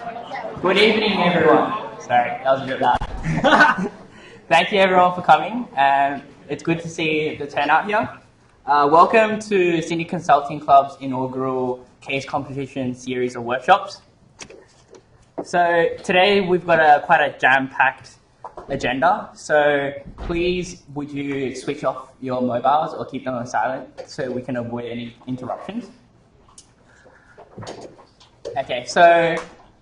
Good evening, everyone. Sorry, that was a bit loud. Thank you, everyone, for coming. It's good to see the turnout here. Welcome to Sydney Consulting Club's inaugural case competition series of workshops. So today we've got quite a jam-packed agenda. So please, would you switch off your mobiles or keep them on silent so we can avoid any interruptions? Okay, so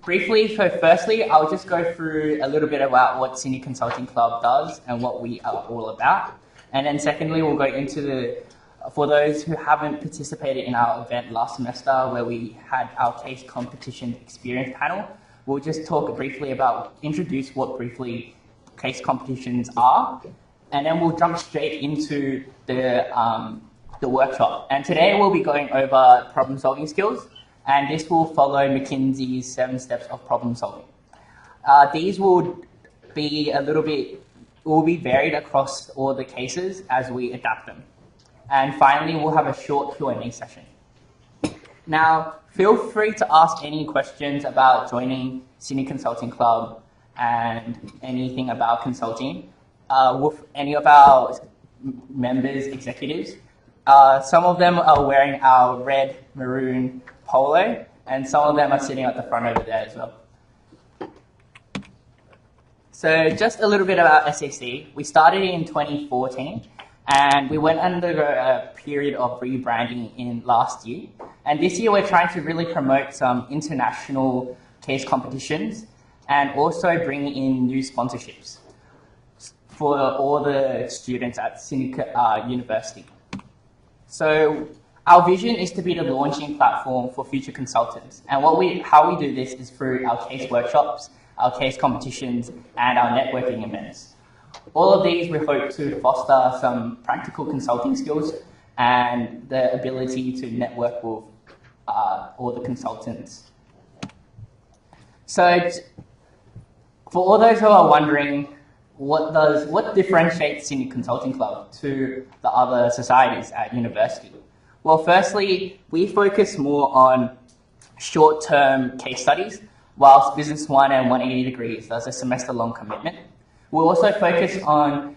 briefly, firstly, I'll just go through a little bit about what Sydney Consulting Club does and what we are all about. And then secondly, we'll go into for those who haven't participated in our event last semester where we had our case competition experience panel, we'll just talk briefly introduce what briefly case competitions are, and then we'll jump straight into the workshop. And today we'll be going over problem solving skills, and this will follow McKinsey's 7 steps of problem solving. These will be varied across all the cases as we adapt them. And finally, we'll have a short Q&A session. Now, feel free to ask any questions about joining Sydney Consulting Club and anything about consulting with any of our members, executives. Some of them are wearing our red, maroon polo, and some of them are sitting at the front over there as well. So just a little bit about SCC. We started in 2014, and we went under a period of rebranding in last year. And this year we're trying to really promote some international case competitions and also bring in new sponsorships for all the students at Sydney University. So our vision is to be the launching platform for future consultants. And how we do this is through our case workshops, our case competitions, and our networking events. All of these we hope to foster some practical consulting skills and the ability to network with all the consultants. So for all those who are wondering, what differentiates Sydney Consulting Club to the other societies at university? Well, firstly, we focus more on short-term case studies, whilst Business 1 and 180 Degrees does a semester-long commitment. We also focus on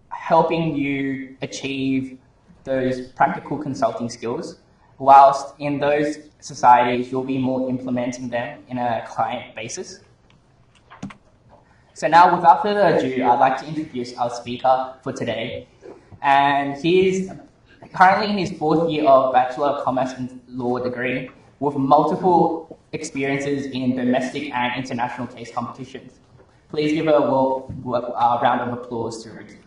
helping you achieve those practical consulting skills, whilst in those societies, you'll be more implementing them in a client basis. So now, without further ado, I'd like to introduce our speaker for today. And he's currently in his 4th year of Bachelor of Commerce and Law degree with multiple experiences in domestic and international case competitions. Please give a round of applause to Rudy.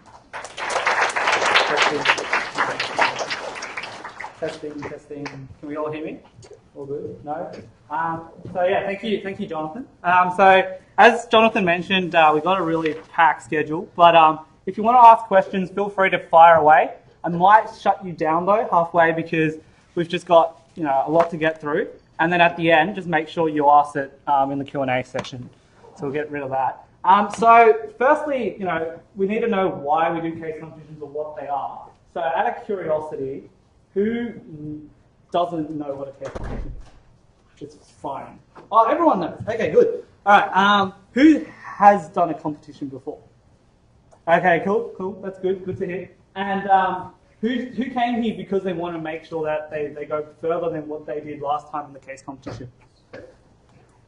Testing. Can we all hear me? All good? No? So yeah, thank you, Jonathan. So as Jonathan mentioned, we've got a really packed schedule, but if you want to ask questions, feel free to fire away. I might shut you down though halfway because we've just got a lot to get through, and then at the end, just make sure you ask it in the Q&A session. So we'll get rid of that. So firstly, we need to know why we do case competitions or what they are. So out of curiosity, who doesn't know what a case competition is? It's fine. Oh, everyone knows. Okay, good. All right. Who has done a competition before? Okay, cool. That's good. Good to hear. And who came here because they want to make sure that they go further than what they did last time in the case competition?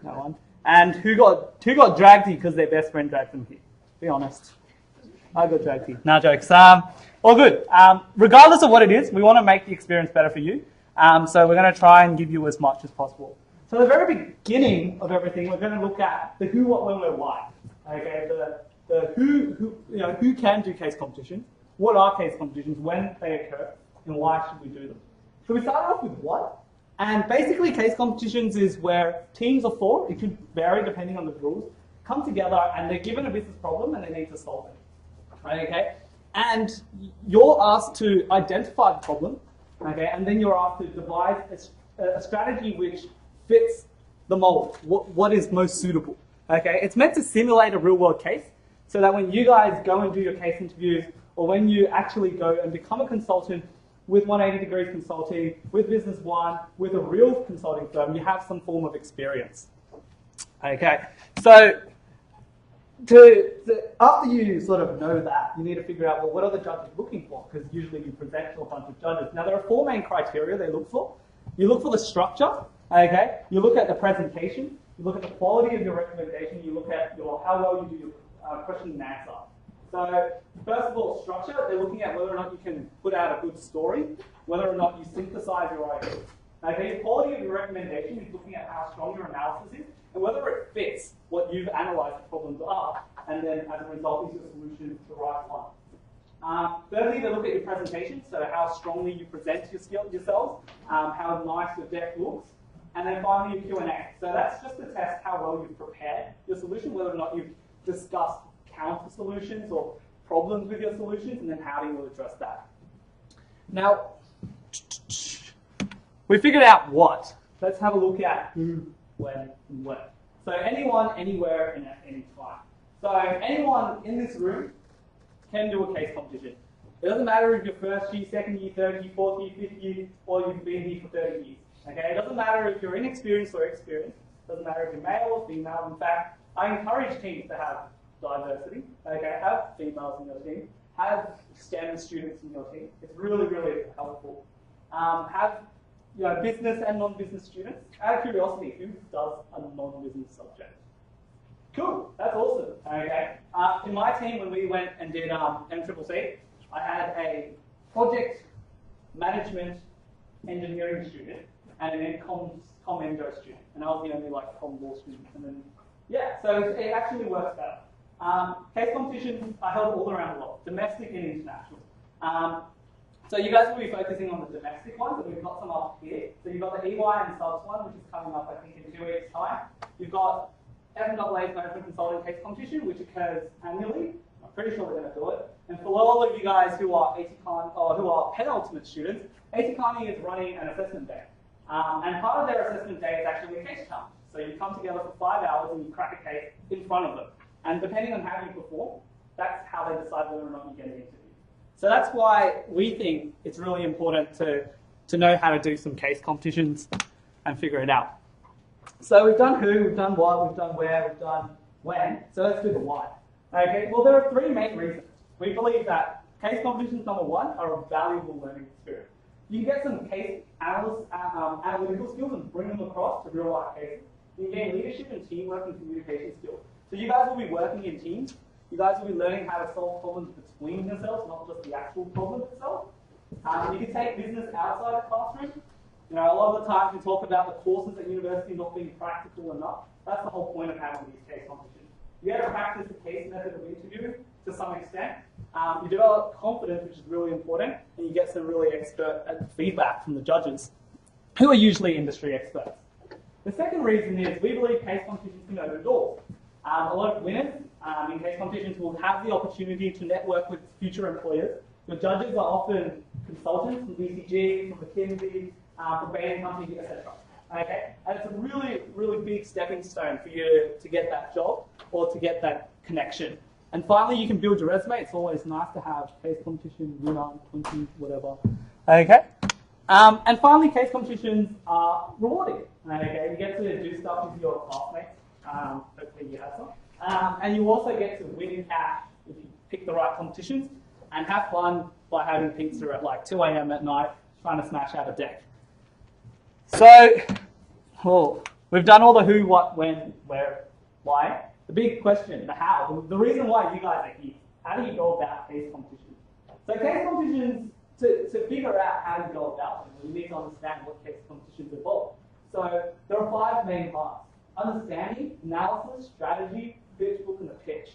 No one. And who got dragged here because their best friend dragged them here? Be honest. I got dragged here. No jokes. All good. Regardless of what it is, we want to make the experience better for you. So we're going to try and give you as much as possible. So at the very beginning of everything, we're going to look at the who, what, when, where, why. Okay. The who can do case competitions. What are case competitions, when they occur, and why should we do them? So we start off with what, and basically case competitions is where teams of 4, it could vary depending on the rules, come together and they're given a business problem and they need to solve it. Okay? And you're asked to identify the problem, okay, and then you're asked to devise a strategy which fits the mold, what is most suitable. Okay? It's meant to simulate a real-world case so that when you guys go and do your case interviews, or when you actually go and become a consultant with 180 Degrees Consulting, with Business 1, with a real consulting firm, you have some form of experience. Okay, so after you sort of know that, you need to figure out, well, what are the judges looking for? Because usually you present to a bunch of judges. Now, there are 4 main criteria they look for. You look for the structure, okay? You look at the presentation, you look at the quality of your recommendation, you look at how well you do your question and answer. So, first of all, structure, they're looking at whether or not you can put out a good story, whether or not you synthesize your ideas. Okay, the quality of your recommendation is looking at how strong your analysis is and whether it fits what you've analysed the problems are, and then as a result, is your solution the right one. Thirdly, they look at your presentation, so how strongly you present yourselves, how nice your deck looks, and then finally your Q&A. So that's just to test how well you've prepared your solution, whether or not you've discussed counter solutions or problems with your solutions, and then how do you address that. Now, we figured out what. Let's have a look at who, when, and where. So anyone, anywhere, and at any time. So anyone in this room can do a case competition. It doesn't matter if you're first year, second year, third year, fourth year, fifth year, or you've been here for 30 years. Okay? It doesn't matter if you're inexperienced or experienced. It doesn't matter if you're male or female. In fact, I encourage teams to have diversity. Okay? Have females in your team. Have STEM students in your team. It's really, really helpful. Have business and non-business students. Out of curiosity, who does a non-business subject? Cool, that's awesome. Okay. In my team, when we went and did MCCC, I had a project management engineering student and an ComEndo student, and I was the only Com Law student. And then, yeah, so it actually works better. Case competitions are held all around the world, domestic and international. So you guys will be focusing on the domestic ones, and we've got some up here. So you've got the EY and subs one, which is coming up, I think, in 2 weeks' time. You've got FMAA's Management Consulting Case Competition, which occurs annually. I'm pretty sure we're going to do it. And for all of you guys who are who are penultimate students, ATCONI is running an assessment day. And part of their assessment day is actually a case challenge. So you come together for 5 hours and you crack a case in front of them. And depending on how you perform, that's how they decide whether or not you get an interview. So that's why we think it's really important to know how to do some case competitions and figure it out. So we've done who, we've done what, we've done where, we've done when. So let's do the why. Okay, well there are 3 main reasons. We believe that case competitions, number 1, are a valuable learning experience. You can get some case analytical skills and bring them across to real life cases. You can gain leadership and teamwork and communication skills. So you guys will be working in teams. You guys will be learning how to solve problems between yourselves, not just the actual problem itself. You can take business outside the classroom. A lot of the times we talk about the courses at university not being practical enough. That's the whole point of having these case competitions. You get to practice the case method of interviewing to some extent. You develop confidence, which is really important, and you get some really expert feedback from the judges, who are usually industry experts. The second reason is we believe case competitions can open doors. A lot of winners in case competitions will have the opportunity to network with future employers. Your judges are often consultants from BCG, from McKinsey, from Bain Company, etc. Okay, and it's a really, really big stepping stone for you to get that job or to get that connection. And finally, you can build your resume. It's always nice to have case competition, winner, 20, whatever. Okay. And finally, case competitions are rewarding. Okay, you get to do stuff with your classmates. Hopefully you have some. And you also get to win cash if you pick the right competitions and have fun by having pizza at like 2 a.m. at night trying to smash out a deck. So, we've done all the who, what, when, where, why. The big question, the how, the reason why you guys are here. How do you go about case competitions? So case competitions, to figure out how you go about them, you need to understand what case competitions involve. So there are 5 main parts: understanding, analysis, strategy, pitch book, and the pitch.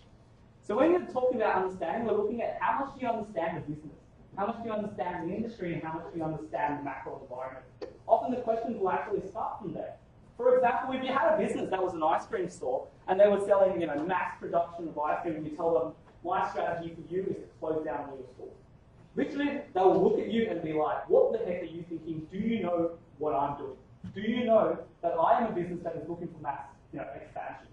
So when you're talking about understanding, we're looking at how much do you understand the business, how much do you understand the industry, and how much do you understand the macro environment. Often the questions will actually start from there. For example, if you had a business that was an ice cream store and they were selling, mass production of ice cream, and you tell them, my strategy for you is to close down all your stores. Literally, they will look at you and be like, what the heck are you thinking? Do you know what I'm doing? Do you know that I am a business that is looking for mass expansion?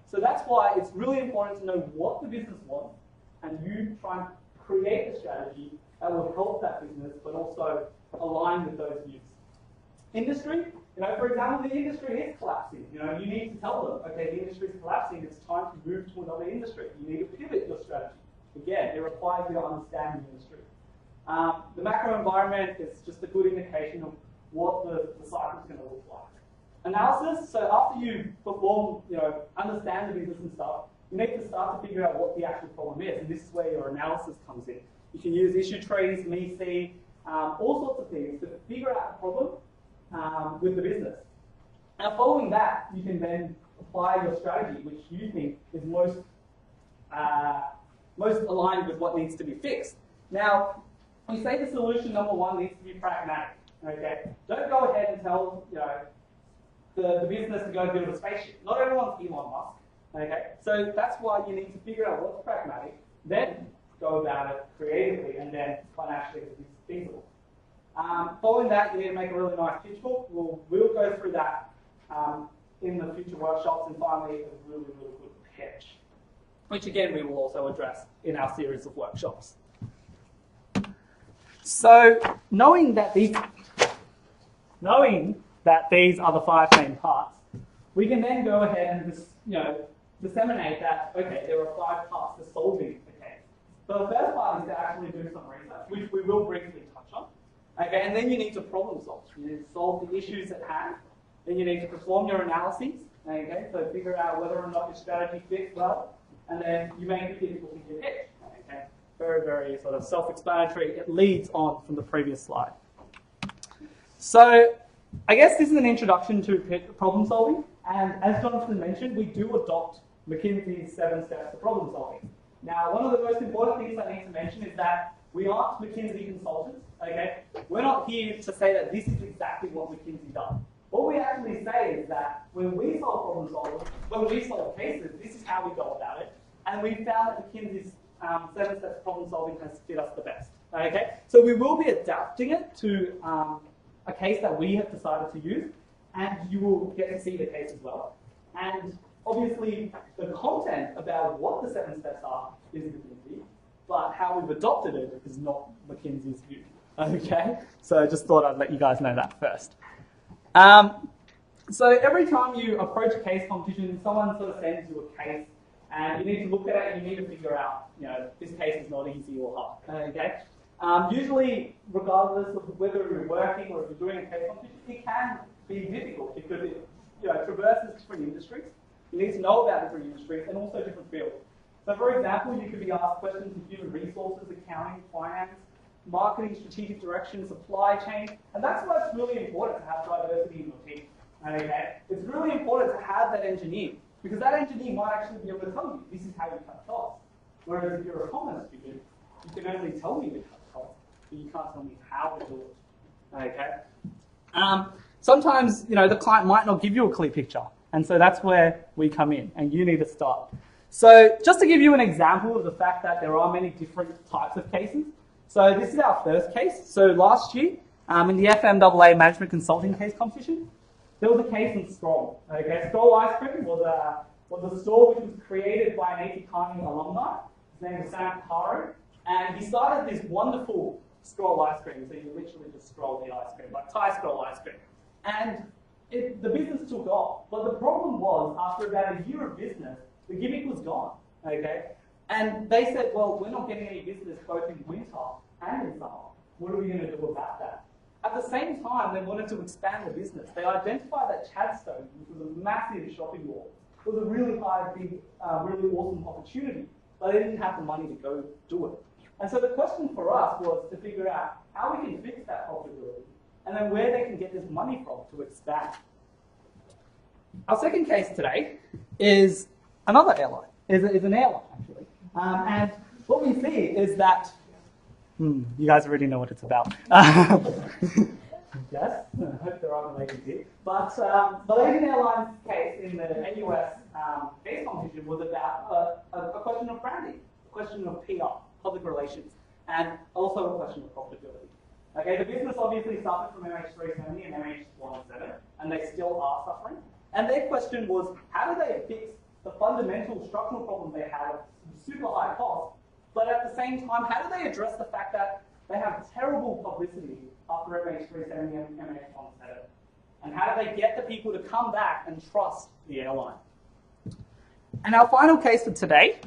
So that's why it's really important to know what the business wants, and you try and create a strategy that will help that business, but also align with those views. Industry You know, for example, the industry is collapsing. You know, you need to tell them, okay, the industry is collapsing, it's time to move to another industry. You need to pivot your strategy. Again, it requires you to understand the industry. The macro environment is just a good indication of what the cycle is going to look like. Analysis, so after you perform, you know, understand the business and stuff, you need to start to figure out what the actual problem is, and this is where your analysis comes in. You can use issue trees, MEC, all sorts of things to figure out the problem with the business. Now, following that, you can then apply your strategy, which you think is most aligned with what needs to be fixed. Now, we say the solution number one needs to be pragmatic. Okay, don't go ahead and tell the business to go build a spaceship. Not everyone's Elon Musk. Okay, so that's why you need to figure out what's pragmatic, then go about it creatively, and then financially it's feasible. Following that, you need to make a really nice pitch book. We'll go through that in the future workshops, and finally, a really, really good pitch, which again we will also address in our series of workshops. So, knowing that these are the 5 main parts, we can then go ahead and disseminate that, okay, there are 5 parts to solving the case. So the first part is to actually do some research, which we will briefly touch on. Okay, and then you need to problem solve. You need to solve the issues at hand. Then you need to perform your analyses. Okay, so figure out whether or not your strategy fits well, and then you make the difficulty your pitch. Okay, very, very sort of self-explanatory. It leads on from the previous slide. So I guess this is an introduction to problem solving, and as Jonathan mentioned, we do adopt McKinsey's 7 steps to problem solving. Now, one of the most important things I need to mention is that we aren't McKinsey consultants, okay? We're not here to say that this is exactly what McKinsey does. What we actually say is that when we solve problem solving, when we solve cases, this is how we go about it, and we found that McKinsey's 7 steps to problem solving has fit us the best, okay? So we will be adapting it to a case that we have decided to use, and you will get to see the case as well. And obviously, the content about what the 7 steps are is McKinsey, but how we've adopted it is not McKinsey's view. Okay, so I just thought I'd let you guys know that first. So every time you approach a case competition, someone sort of sends you a case, and you need to look at it and you need to figure out, this case is not easy or hard. Okay. Usually, regardless of whether you're working or if you're doing a case competition, it can be difficult because it traverses different industries. You need to know about different industries and also different fields. So for example, you could be asked questions in human resources, accounting, finance, marketing, strategic direction, supply chain, and that's why it's really important to have diversity in your team. Okay? It's really important to have that engineer, because that engineer might actually be able to tell you, this is how you cut costs. Whereas if you're a commerce student, you can only tell me to cut costs, but you can't tell me how to do it. Okay? Sometimes, the client might not give you a clear picture. And so that's where we come in, and you need to start. So just to give you an example of the fact that there are many different types of cases. So this is our first case. So last year, in the FMAA Management Consulting Case Competition, there was a case in Scroll. Okay, Scroll Ice Cream was a store which was created by an A.T. Carney alumni. His name was Sam Caro, and he started this wonderful Scroll ice cream. So you literally just scroll the ice cream, like Thai Scroll ice cream. And the business took off, but the problem was, after about a year of business, the gimmick was gone, okay? And they said, well, we're not getting any business both in winter and in summer. What are we going to do about that? At the same time, they wanted to expand the business. They identified that Chadstone, which was a massive shopping mall, was a really high, big, really awesome opportunity, but they didn't have the money to go do it. And so the question for us was to figure out how we can fix that profitability, and then where they can get this money from to expand. Our second case today is another airline. Is an airline, actually. And what we see is that, you guys already know what it's about. Yes, I hope there are Malaysians here. But the Malaysian Airlines case in the NUS case competition was about a question of branding, a question of PR, public relations, and also a question of profitability. Okay, the business obviously suffered from MH370 and MH107, and they still are suffering. And their question was, how do they fix the fundamental structural problem they have of super high costs, but at the same time, how do they address the fact that they have terrible publicity after MH370 and MH107? And how do they get the people to come back and trust the airline? And our final case for today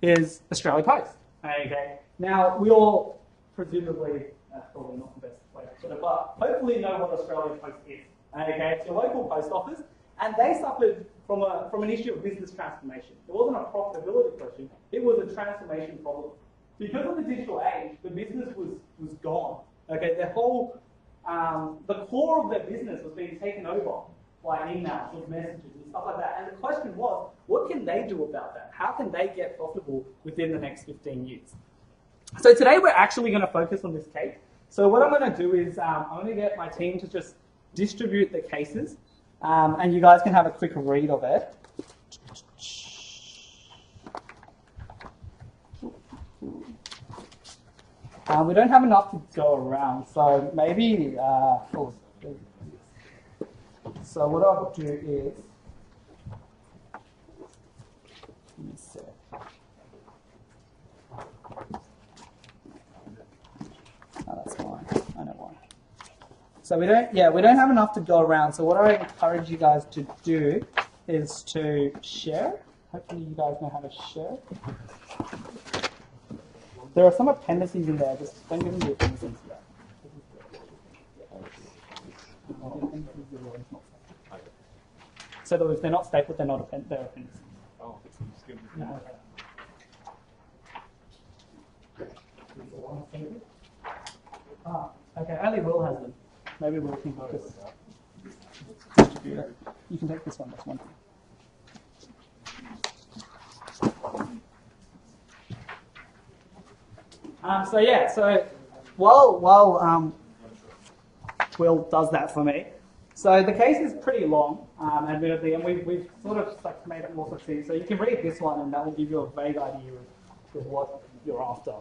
is Australia Post. Okay. Now, we all presumably, that's probably not the best way to put it, but hopefully know what Australia Post is. Okay, it's a local post office, and they suffered from an issue of business transformation. It wasn't a profitability question, it was a transformation problem. Because of the digital age, the business was gone. Okay, their whole, the core of their business was being taken over by emails, with messages and stuff like that. And the question was, what can they do about that? How can they get profitable within the next 15 years? So today we're actually going to focus on this case. So what I'm going to do is I'm going to get my team to just distribute the cases, and you guys can have a quick read of it. We don't have enough to go around, so maybe... so what I'll do is... Let me see. Oh, that's fine. I know why. So we don't have enough to go around. So what I encourage you guys to do is to share. Hopefully you guys know how to share. There are some appendices in there. Just don't give them the appendices yet. So if they're not stapled, they're not they're appendices. Oh, no. Okay, only Will has them. Maybe Will can just distribute it. You can take this one, that's one. So while Will does that for me, so the case is pretty long, admittedly, and we've sort of like made it more succinct. So you can read this one, and that will give you a vague idea of what you're after.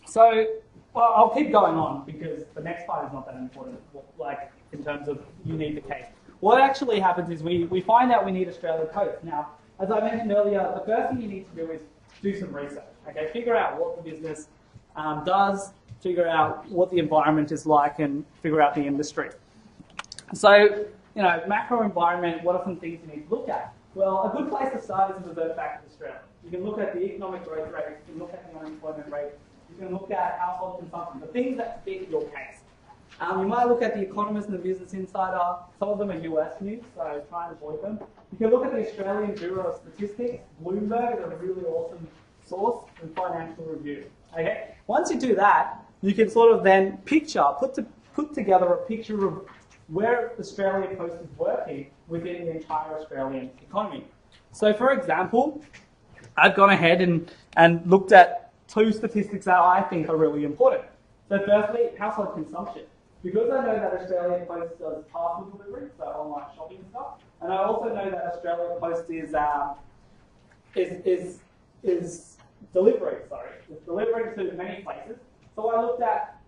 So, well, I'll keep going on because the next part is not that important, like in terms of you need the case. What actually happens is we find out we need Australia Post. Now, as I mentioned earlier, the first thing you need to do is do some research. Okay, figure out what the business does, figure out what the environment is like, and figure out the industry. So, macro environment, what are some things you need to look at? Well, a good place to start is to revert back to Australia. You can look at the economic growth rate, you can look at the unemployment rate, you can look at household consumption, the things that fit your case. You might look at The Economist and the Business Insider. Some of them are US news, so try and avoid them. You can look at the Australian Bureau of Statistics. Bloomberg is a really awesome source, and Financial Review. Okay? Once you do that, you can sort of then put together a picture of where Australia Post is working within the entire Australian economy. So, for example, I've gone ahead and looked at two statistics that I think are really important. So firstly, household consumption. Because I know that Australia Post does parcel delivery, so online shopping and stuff, and I also know that Australia Post is delivering, it's delivering to many places. So I looked at,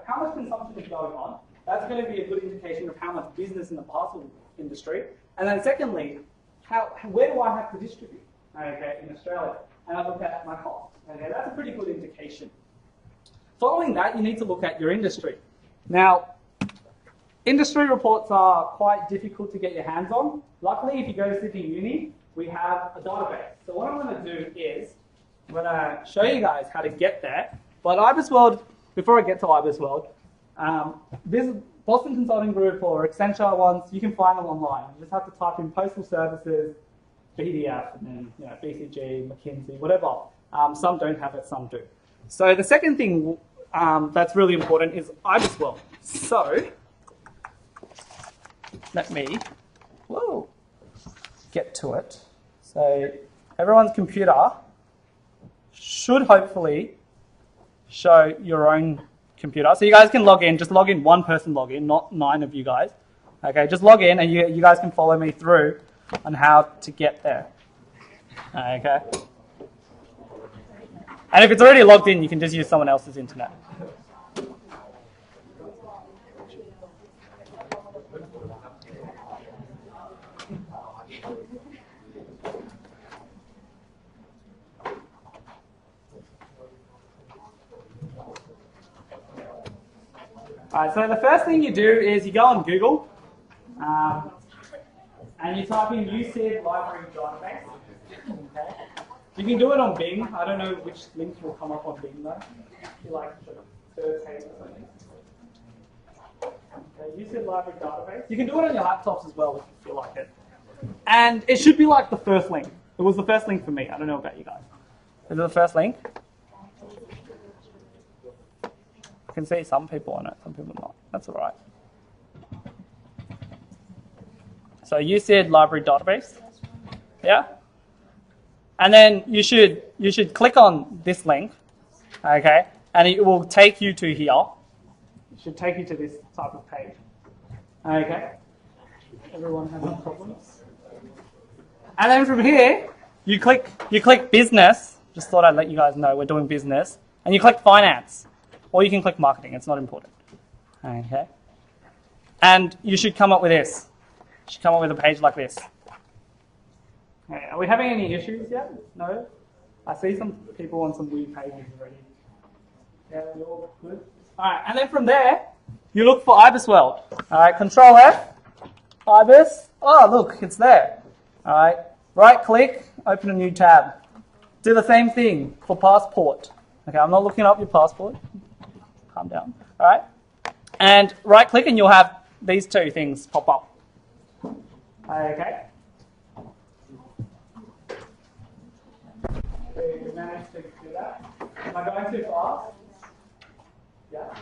how much consumption is going on. That's going to be a good indication of how much business in the parcel industry. And then secondly, where do I have to distribute, in Australia? And I look at my costs. Okay, that's a pretty good indication. Following that, you need to look at your industry. Now, industry reports are quite difficult to get your hands on. Luckily, if you go to Sydney Uni, we have a database. So what I'm going to do is, I'm going to show you guys how to get there. But IBISWorld, before I get to IBISWorld, this Boston Consulting Group or Accenture ones, you can find them online. You just have to type in Postal Services, BDF, and then BCG, McKinsey, whatever. Some don't have it, some do. So the second thing that's really important is IBISWorld. So let me get to it. So everyone's computer should hopefully show your own computer. So you guys can log in, just log in, one person log in, not 9 of you guys. Okay, just log in and you guys can follow me through on how to get there. Okay. And if it's already logged in, you can just use someone else's internet. Alright, so the first thing you do is you go on Google and you type in USID library database. Okay. You can do it on Bing. I don't know which link will come up on Bing though. If you like the third page or something. Okay, USID library database. You can do it on your laptops as well if you feel like it. And it should be like the first link. It was the first link for me. I don't know about you guys. Is it the first link? I can see some people on it, some people not. That's all right. So USID library database, yeah? And then you should click on this link, okay? And it will take you to here. It should take you to this type of page, okay? Everyone having problems? And then from here, you click business. Just thought I'd let you guys know we're doing business. And you click finance. Or you can click marketing, it's not important. Okay. And you should come up with this. You should come up with a page like this. Okay. Are we having any issues yet? No? I see some people on some weird pages already. Yeah, you're all good. Alright, and then from there, you look for IBIS World. Alright, Control F, IBIS. Oh, look, it's there. Alright, right click, open a new tab. Do the same thing for passport. Okay, I'm not looking up your passport. Calm down. All right. And right click and you'll have these two things pop up. Okay. So you managed to do that. Am I going too fast? Yeah. All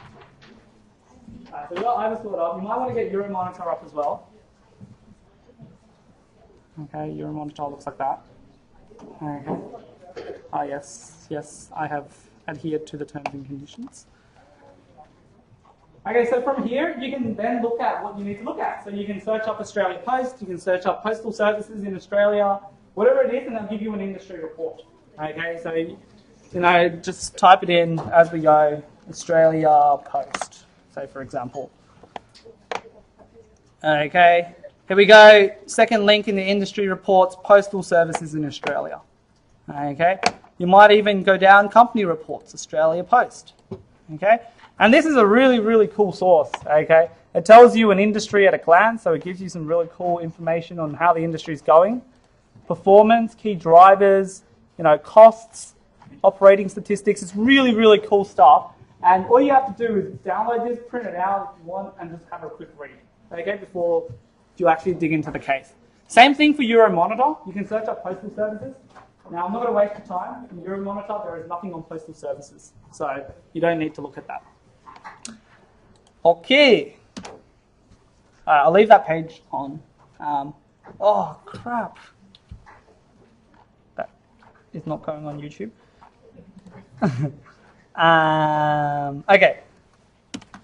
right, so we've got IBIS World up. You might want to get Euromonitor up as well. Okay, Euromonitor looks like that. Okay. Ah, yes, I have adhered to the terms and conditions. Okay, so from here, you can then look at what you need to look at. So you can search up Australia Post, you can search up postal services in Australia, whatever it is, and they'll give you an industry report. Okay, so, you know, just type it in as we go, Australia Post, say for example. Okay, here we go, second link in the industry reports, postal services in Australia. Okay, you might even go down company reports, Australia Post. Okay, and this is a really, really cool source. Okay, it tells you an industry at a glance, so it gives you some really cool information on how the industry is going, performance, key drivers, you know, costs, operating statistics. It's really, really cool stuff. And all you have to do is download this, print it out if you want, and just have a quick read. Okay, before you actually dig into the case. Same thing for Euromonitor. You can search up postal services. Now, I'm not going to waste your time. In Euromonitor, there is nothing on postal services, so you don't need to look at that. Okay. I'll leave that page on. Oh, crap. That is not going on YouTube. Okay.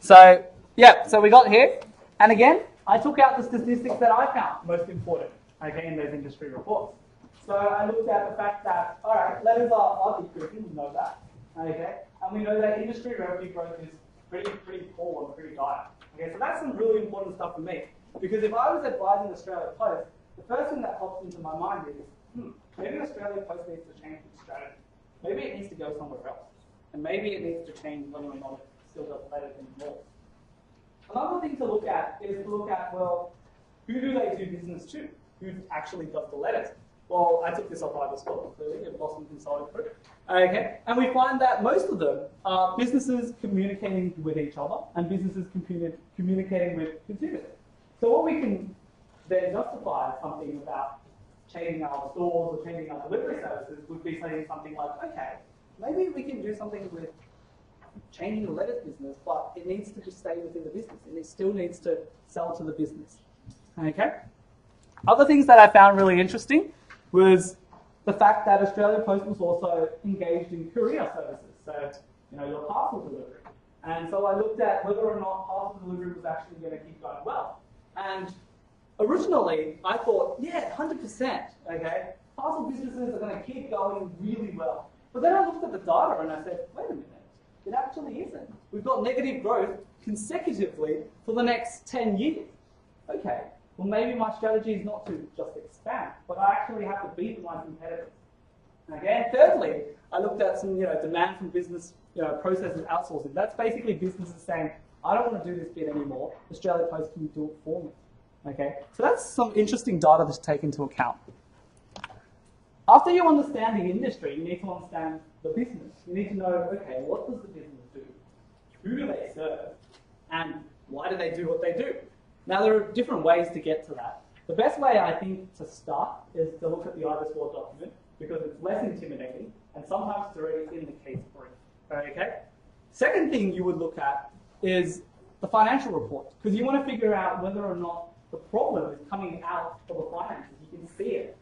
So, yeah, so we got here. And again, I took out the statistics that I found most important, okay, in those industry reports. So I looked at the fact that, all right, letters are decreasing, we know that, okay, and we know that industry revenue growth is pretty poor and pretty dire. Okay, so that's some really important stuff for me, because if I was advising Australia Post, the first thing that pops into my mind is, maybe Australia Post needs to change its strategy. Maybe it needs to go somewhere else, and maybe it needs to change whether or not it still does letters anymore. Another thing to look at is to look at, well, who do they do business to? Who actually does the letters? Well, I took this off IBIS World, clearly, at Boston Consulting Group. Okay, and we find that most of them are businesses communicating with each other and businesses communicating with consumers. So what we can then justify something about changing our stores or changing our delivery services would be saying something like, okay, maybe we can do something with changing the letters business, but it needs to just stay within the business and it still needs to sell to the business. Okay? Other things that I found really interesting was the fact that Australia Post was also engaged in courier services, so, you know, your parcel delivery. And so I looked at whether or not parcel delivery was actually going to keep going well. And originally, I thought, yeah, 100%, okay? Parcel businesses are going to keep going really well. But then I looked at the data and I said, wait a minute, it actually isn't. We've got negative growth consecutively for the next 10 years. Okay, well maybe my strategy is not to just expand, but I actually have to beat my competitors. Okay, and thirdly, I looked at some demand from business processes outsourcing. That's basically businesses saying, I don't want to do this bit anymore. Australia Post can do it for me. Okay, so that's some interesting data to take into account. After you understand the industry, you need to understand the business. You need to know, okay, what does the business do? Who do they serve? And why do they do what they do? Now, there are different ways to get to that. The best way, I think, to start is to look at the IBIS Law document because it's less intimidating and sometimes it's already in the case brief. Okay? Second thing you would look at is the financial report because you want to figure out whether or not the problem is coming out of the finances. You can see it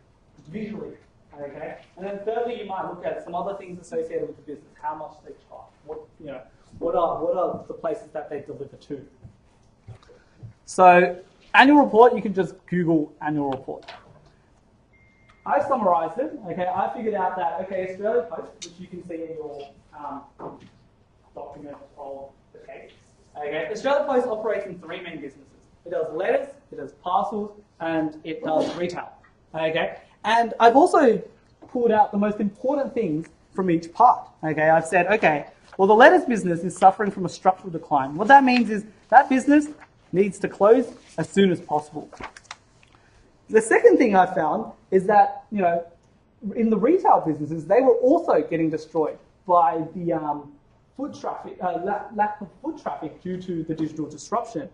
visually. Okay, and then thirdly, you might look at some other things associated with the business, how much they charge, what are the places that they deliver to. So, annual report, you can just Google annual report. I summarised it. Okay, I figured out that Australia Post, which you can see in your document of the case. Okay, Australia Post operates in three main businesses. It does letters, it does parcels, and it does retail. Okay. And I've also pulled out the most important things from each part. Okay, I've said, okay, well, the letters business is suffering from a structural decline. What that means is that business needs to close as soon as possible. The second thing I found is that, in the retail businesses, they were also getting destroyed by the foot traffic, lack of foot traffic due to the digital disruption.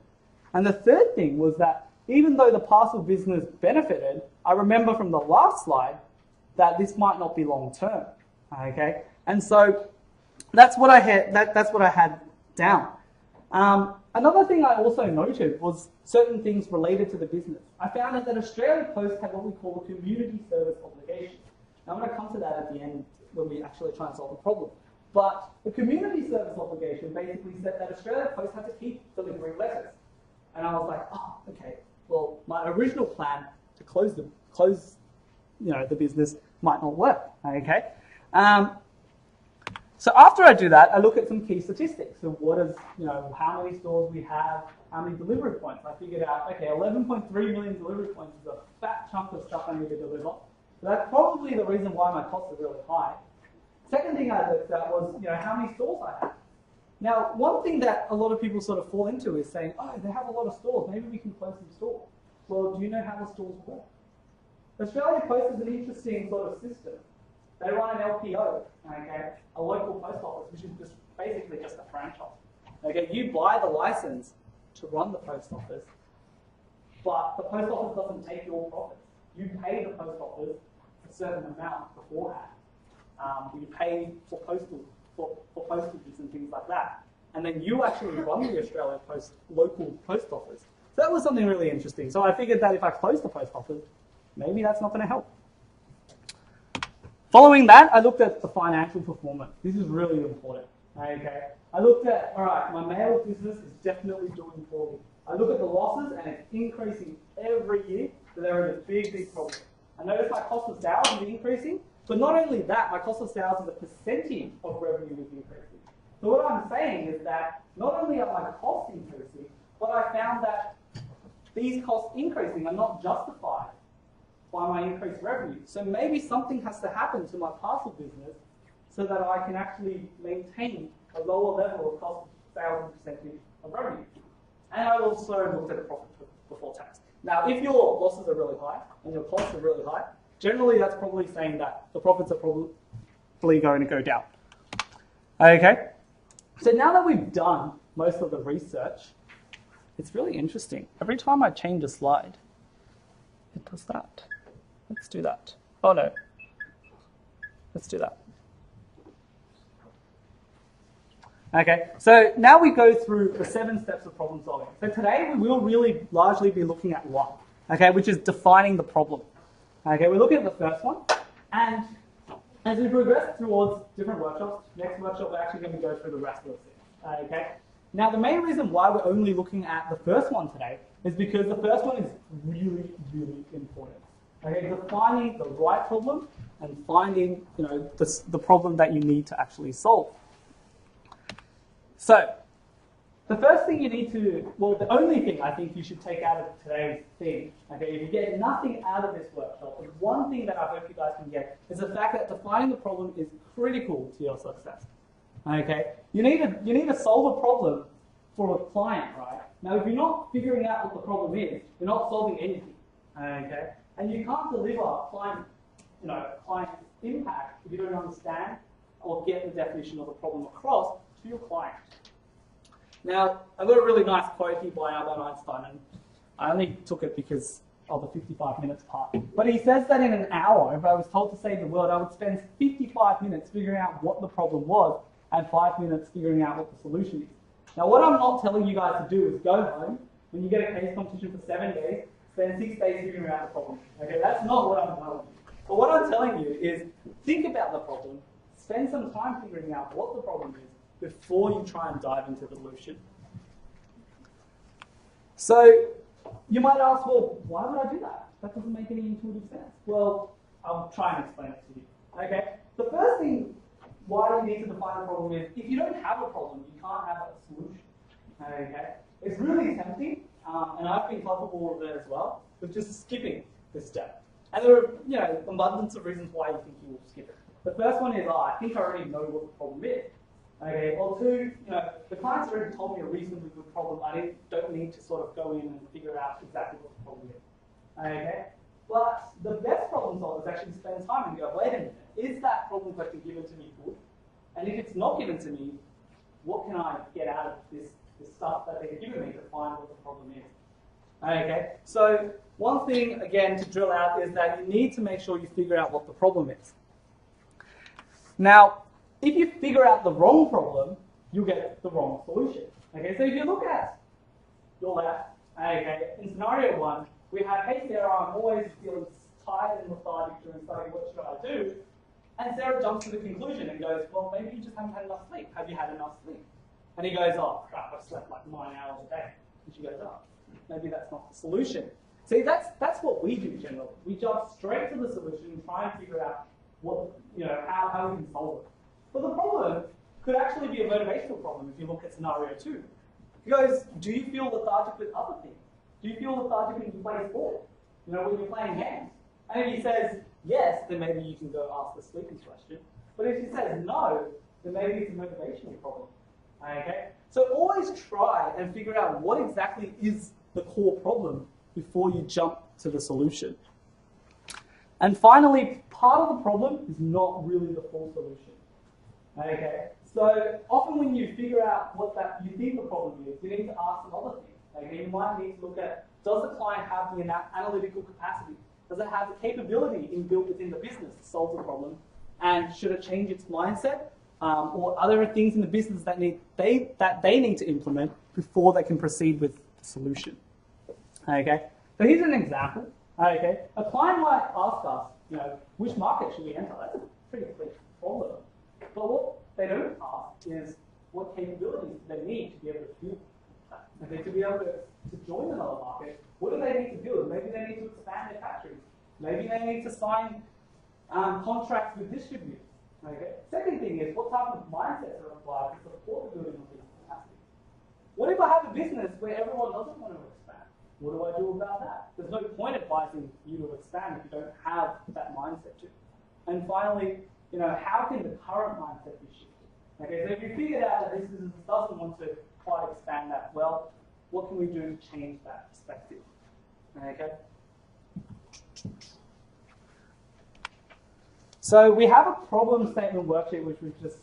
And the third thing was that even though the parcel business benefited, I remember from the last slide that this might not be long term. Okay, and so that's what I had. That's what I had down. Another thing I also noted was certain things related to the business. I found out that Australia Post had what we call a community service obligation. Now I'm going to come to that at the end when we actually try and solve the problem. But the community service obligation basically said that Australia Post had to keep delivering letters, and I was like, oh, okay. Well, my original plan to close the business might not work. Okay. So after I do that, I look at some key statistics. So what is how many stores we have, how many delivery points. I figured out 11.3 million delivery points is a fat chunk of stuff I need to deliver. So that's probably the reason why my costs are really high. Second thing I looked at was how many stores I have. Now, one thing that a lot of people sort of fall into is saying, oh, they have a lot of stores, maybe we can close some stores. Well, do you know how the stores work? Australia Post is an interesting sort of system. They run an LPO, a local post office, which is just basically just a franchise. Okay, you buy the license to run the post office, but the post office doesn't take your profits. You pay the post office a certain amount beforehand. You pay for postal for postages and things like that. And then you actually run the Australia Post local post office. So that was something really interesting. So I figured that if I close the post office, maybe that's not going to help. Following that, I looked at the financial performance. This is really important. Okay, I looked at, all right, my mail business is definitely doing poorly. I look at the losses and it's increasing every year, so there is a big, big problem. I noticed my cost of sales is increasing, but not only that, my cost of sales as a percentage of revenue is increasing. So what I'm saying is that not only are my costs increasing, but I found that these costs increasing are not justified by my increased revenue. So maybe something has to happen to my parcel business so that I can actually maintain a lower level of cost of sales and percentage of revenue. And I also looked at profit before tax. Now, if your losses are really high and your costs are really high, generally that's probably saying that the profits are probably going to go down. Okay, so now that we've done most of the research, it's really interesting. Every time I change a slide, it does that. Let's do that. Oh no, let's do that. Okay, so now we go through the 7 steps of problem solving. So today we will really largely be looking at one, okay, which is defining the problem. Okay, we're looking at the first one, and as we progress towards different workshops, next workshop we're actually going to go through the rest of the thing. Okay, now the main reason why we're only looking at the first one today is because the first one is really, really important. Okay, defining the right problem and finding, the problem that you need to actually solve. So, the first thing you need to, well, the only thing I think you should take out of today's thing, okay, if you get nothing out of this workshop, the one thing that I hope you guys can get is the fact that defining the problem is critical to your success. Okay, you need to solve a problem for a client, right? Now, if you're not figuring out what the problem is, you're not solving anything. Okay, and you can't deliver client impact if you don't understand or get the definition of the problem across to your client. Now, I've got a really nice quote here by Albert Einstein, and I only took it because of the 55 minutes part. But he says that in an hour, if I was told to save the world, I would spend 55 minutes figuring out what the problem was and 5 minutes figuring out what the solution is. Now, what I'm not telling you guys to do is go home, when you get a case competition for 7 days, spend 6 days figuring out the problem. Okay, that's not what I'm telling you. But what I'm telling you is think about the problem, spend some time figuring out what the problem is before you try and dive into the solution. So you might ask, well, why would I do that? That doesn't make any intuitive sense. Well, I'll try and explain it to you. Okay, the first thing why you need to define a problem is if you don't have a problem, you can't have a solution. Okay, it's really tempting, and I've been culpable of it as well, with just skipping this step. And there are, abundance of reasons why you think you will skip it. The first one is, I think I already know what the problem is. Okay, or two, the client's already told me a reasonably good problem. I don't need to sort of go in and figure out exactly what the problem is. Okay, but the best problem solvers actually spend time and go, wait a minute, is that problem question given to me good? And if it's not given to me, what can I get out of this stuff that they've given me to find what the problem is? Okay, so one thing, again, to drill out is that you need to make sure you figure out what the problem is. Now, if you figure out the wrong problem, you'll get the wrong solution. Okay, so if you look at your left, okay, in scenario 1, we have, hey Sarah, I'm always feeling tired and lethargic during study, what should I do? And Sarah jumps to the conclusion and goes, well, maybe you just haven't had enough sleep. Have you had enough sleep? And he goes, oh crap, I've slept like 9 hours a day. And she goes, oh, maybe that's not the solution. See, that's what we do generally. We jump straight to the solution and try and figure out what, how we can solve it. But the problem could actually be a motivational problem if you look at scenario 2. He goes, do you feel lethargic with other things? Do you feel lethargic when you play sport? When you're playing games? And if he says yes, then maybe you can go ask the sleeping question. But if he says no, then maybe it's a motivational problem. Okay? So always try and figure out what exactly is the core problem before you jump to the solution. And finally, part of the problem is not really the full solution. Okay, so often when you figure out what you think the problem is, you need to ask some other things. Okay, you might need to look at, does the client have the analytical capacity? Does it have the capability inbuilt within the business to solve the problem? And should it change its mindset? Or are there things in the business that they need to implement before they can proceed with the solution? Okay, so here's an example. Okay, a client might ask us, which market should we enter? That's a pretty clear problem. But what they don't ask is what capabilities do they need to be able to do that? Okay, to be able to join another market, what do they need to build? Maybe they need to expand their factories. Maybe they need to sign contracts with distributors. Okay. Second thing is, what type of mindsets are required to support the building of this capacity? What if I have a business where everyone doesn't want to expand? What do I do about that? There's no point advising you to expand if you don't have that mindset to. And finally, how can the current mindset be shifted? Okay, so if you figured out that this business doesn't want to quite expand that well, what can we do to change that perspective? Okay. So we have a problem statement worksheet which we've just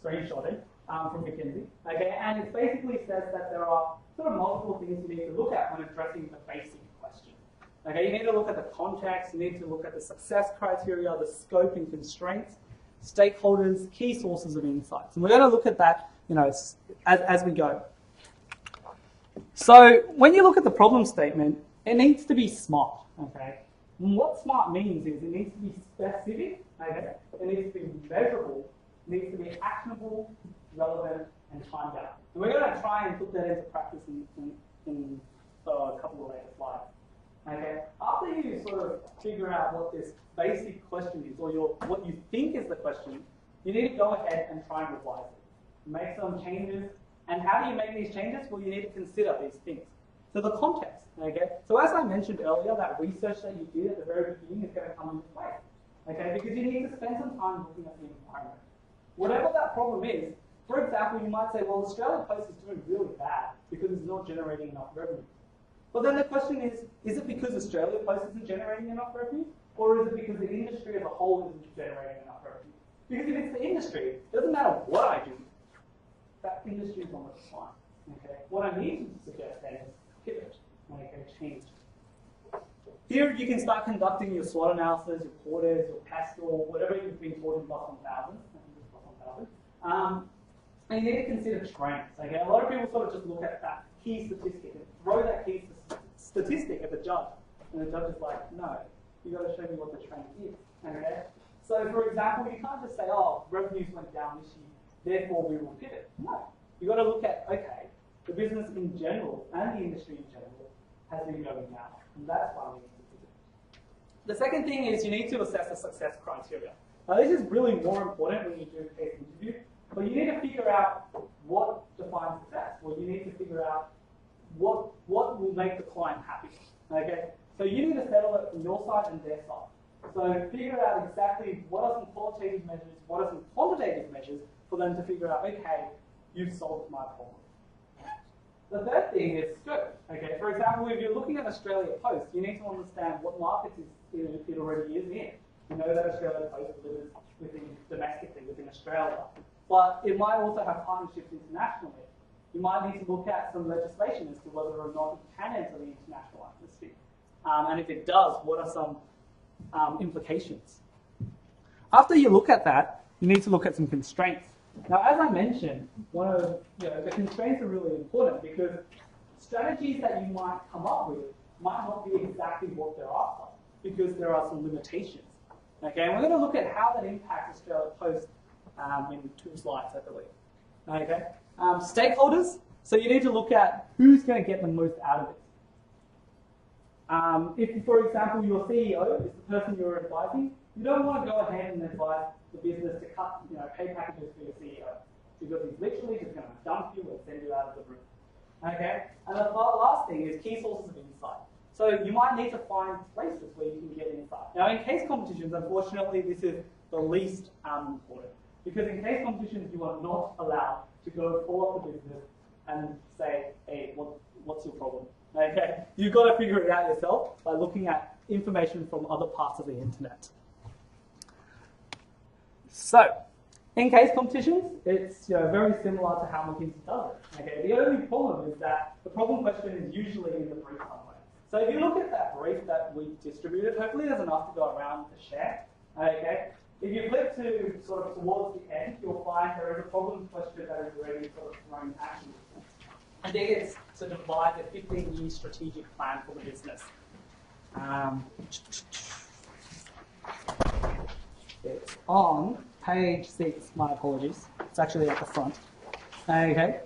screenshotted from McKinsey. Okay, and it basically says that there are sort of multiple things you need to look at when addressing the basic question. Okay, you need to look at the context, you need to look at the success criteria, the scope and constraints, stakeholders, key sources of insights. And we're going to look at that, as we go. So when you look at the problem statement, it needs to be smart, okay? And what smart means is it needs to be specific, okay? It needs to be measurable, it needs to be actionable, relevant, and time bound. And we're going to try and put that into practice in a couple of later slides. Okay. After you sort of figure figure out what this basic question is, or what you think is the question, you need to go ahead and try and revise it. Make some changes. And how do you make these changes? Well, you need to consider these things. So the context, okay? So as I mentioned earlier, that research that you did at the very beginning is going to come into play, okay? Because you need to spend some time looking at the environment. Whatever that problem is, for example, you might say, well, Australia Post is doing really bad because it's not generating enough revenue. But then the question is it because Australia Post isn't generating enough revenue? Or is it because the industry as a whole isn't generating enough revenue? Because if it's the industry, it doesn't matter what I do, that industry is on the decline. Okay? What I need to suggest then is pivot, okay, change. Here you can start conducting your SWOT analysis, your quarters, your pastoral, whatever you've been taught in Plus 1000. And you need to consider trends. Okay? A lot of people sort of just look at that key statistic and throw that key statistic at the judge. And the judge is like, no, you've got to show me what the trend is. Okay? So for example, you can't just say, oh, revenues went down this year, therefore we will pivot. No. You've got to look at, okay, the business in general and the industry in general has been going down. And that's why we need to pivot. The second thing is you need to assess the success criteria. Now this is really more important when you do a case interview, but you need to figure out what defines success. Well, you need to figure out what will make the client happy. Okay? So you need to settle it from your side and their side. So figure out exactly what are some qualitative measures, what are some quantitative measures for them to figure out, okay, you've solved my problem. The third thing is scope. Okay, for example, if you're looking at Australia Post, you need to understand what markets it already is in. You know that Australia Post delivers domestically within Australia, but it might also have partnerships internationally. You might need to look at some legislation as to whether or not it can enter the international atmosphere. And if it does, what are some implications? After you look at that, you need to look at some constraints. Now, as I mentioned, the constraints are really important because strategies that you might come up with might not be exactly what they're after because there are some limitations. Okay, and we're going to look at how that impacts Australia Post in 2 slides, I believe. Okay, stakeholders. So you need to look at who's going to get the most out of it. If, for example, your CEO is the person you're advising, you don't want to go ahead and advise the business to cut, pay packages for your CEO because he's literally just going to dump you and send you out of the room. Okay? And the last thing is key sources of insight. So you might need to find places where you can get insight. Now, in case competitions, unfortunately, this is the least important because in case competitions, you are not allowed to go call up the business and say, hey, what's your problem? Okay? You've got to figure it out yourself by looking at information from other parts of the internet. So, in case competitions, it's very similar to how McKinsey does it. Okay, the only problem is that the problem question is usually in the brief somewhere. So if you look at that brief that we distributed, hopefully there's enough to go around to share. Okay, if you flip to sort of towards the end, you'll find there is a problem question that is already sort of thrown at you. I think it's to divide the 15-year strategic plan for the business. It's on page 6, my apologies. It's actually at the front. Okay.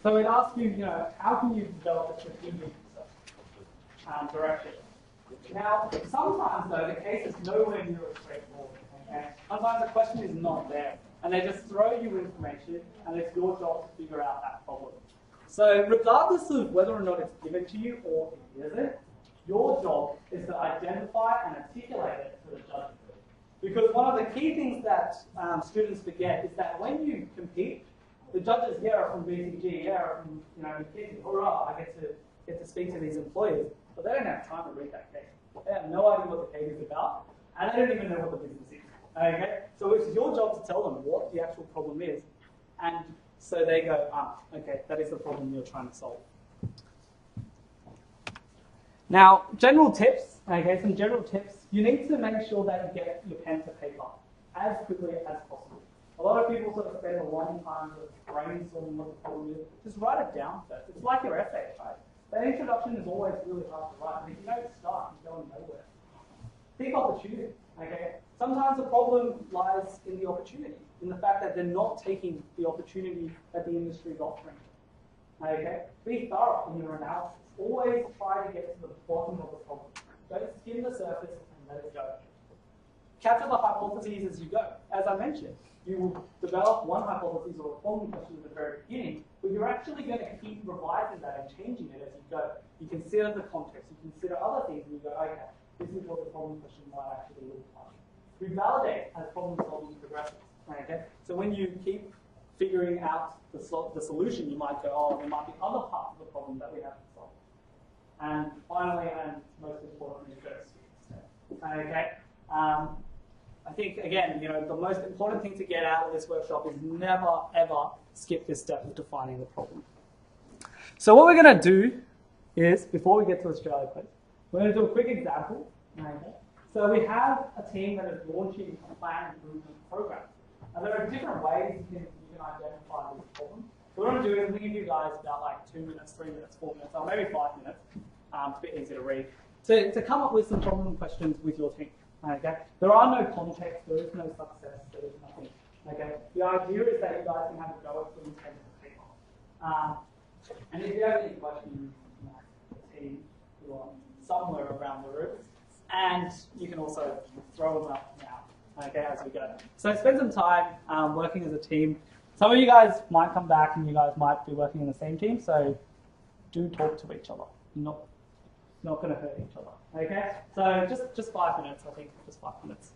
So it asks you, how can you develop a strategic direction? Now, sometimes though, the case is nowhere near as straightforward. Okay? Sometimes the question is not there. And they just throw you information, and it's your job to figure out that problem. So regardless of whether or not it's given to you or it isn't, your job is to identify and articulate it to the judge. Because one of the key things that students forget is that when you compete, the judges, are from BCG, from McKinsey, hurrah, I get to speak to these employees, but they don't have time to read that case. They have no idea what the case is about, and they don't even know what the business is. Okay, so it's your job to tell them what the actual problem is, and so they go, okay, that is the problem you're trying to solve. Now, general tips, some general tips. You need to make sure that you get your pen to paper as quickly as possible. A lot of people sort of spend a long time brainstorming what the problem is. Just write it down first. It's like your essay, right? The introduction is always really hard to write, but if you don't start, you're going nowhere. Pick opportunity, okay? Sometimes the problem lies in the opportunity, in the fact that they're not taking the opportunity that the industry is offering. Okay? Be thorough in your analysis. Always try to get to the bottom of the problem. Don't skim the surface and let it go. Capture the hypotheses as you go. As I mentioned, you will develop one hypothesis or a problem question at the very beginning, but you're actually going to keep revising that and changing it as you go. You consider the context, you consider other things, and you go, okay, this is what the problem question might actually look like. We validate as problem solving progresses. Okay? So when you keep figuring out the solution, you might go, oh, there might be other parts of the problem that we have to solve. And finally, and most importantly, first. Okay? I think, again, the most important thing to get out of this workshop is never, ever skip this step of defining the problem. So what we're going to do is, before we get to Australia, please, we're going to do a quick example. Okay? So we have a team that is launching a plan improvement program. And there are different ways you can identify this problem. So what I'm going to do is I'm going to give you guys about like 2 minutes, 3 minutes, 4 minutes, or maybe 5 minutes. It's a bit easier to read. To come up with some problem questions with your team. Okay? There are no contexts, there is no success, there is nothing. Okay? The idea is that you guys can have a go at putting pen to paper. And if you have any questions, the team who are somewhere around the room, and you can also throw them up now, okay, as we go. So spend some time working as a team. Some of you guys might come back and you guys might be working in the same team, so do talk to each other. Not going to hurt each other. Okay? So just 5 minutes, I think. Just 5 minutes.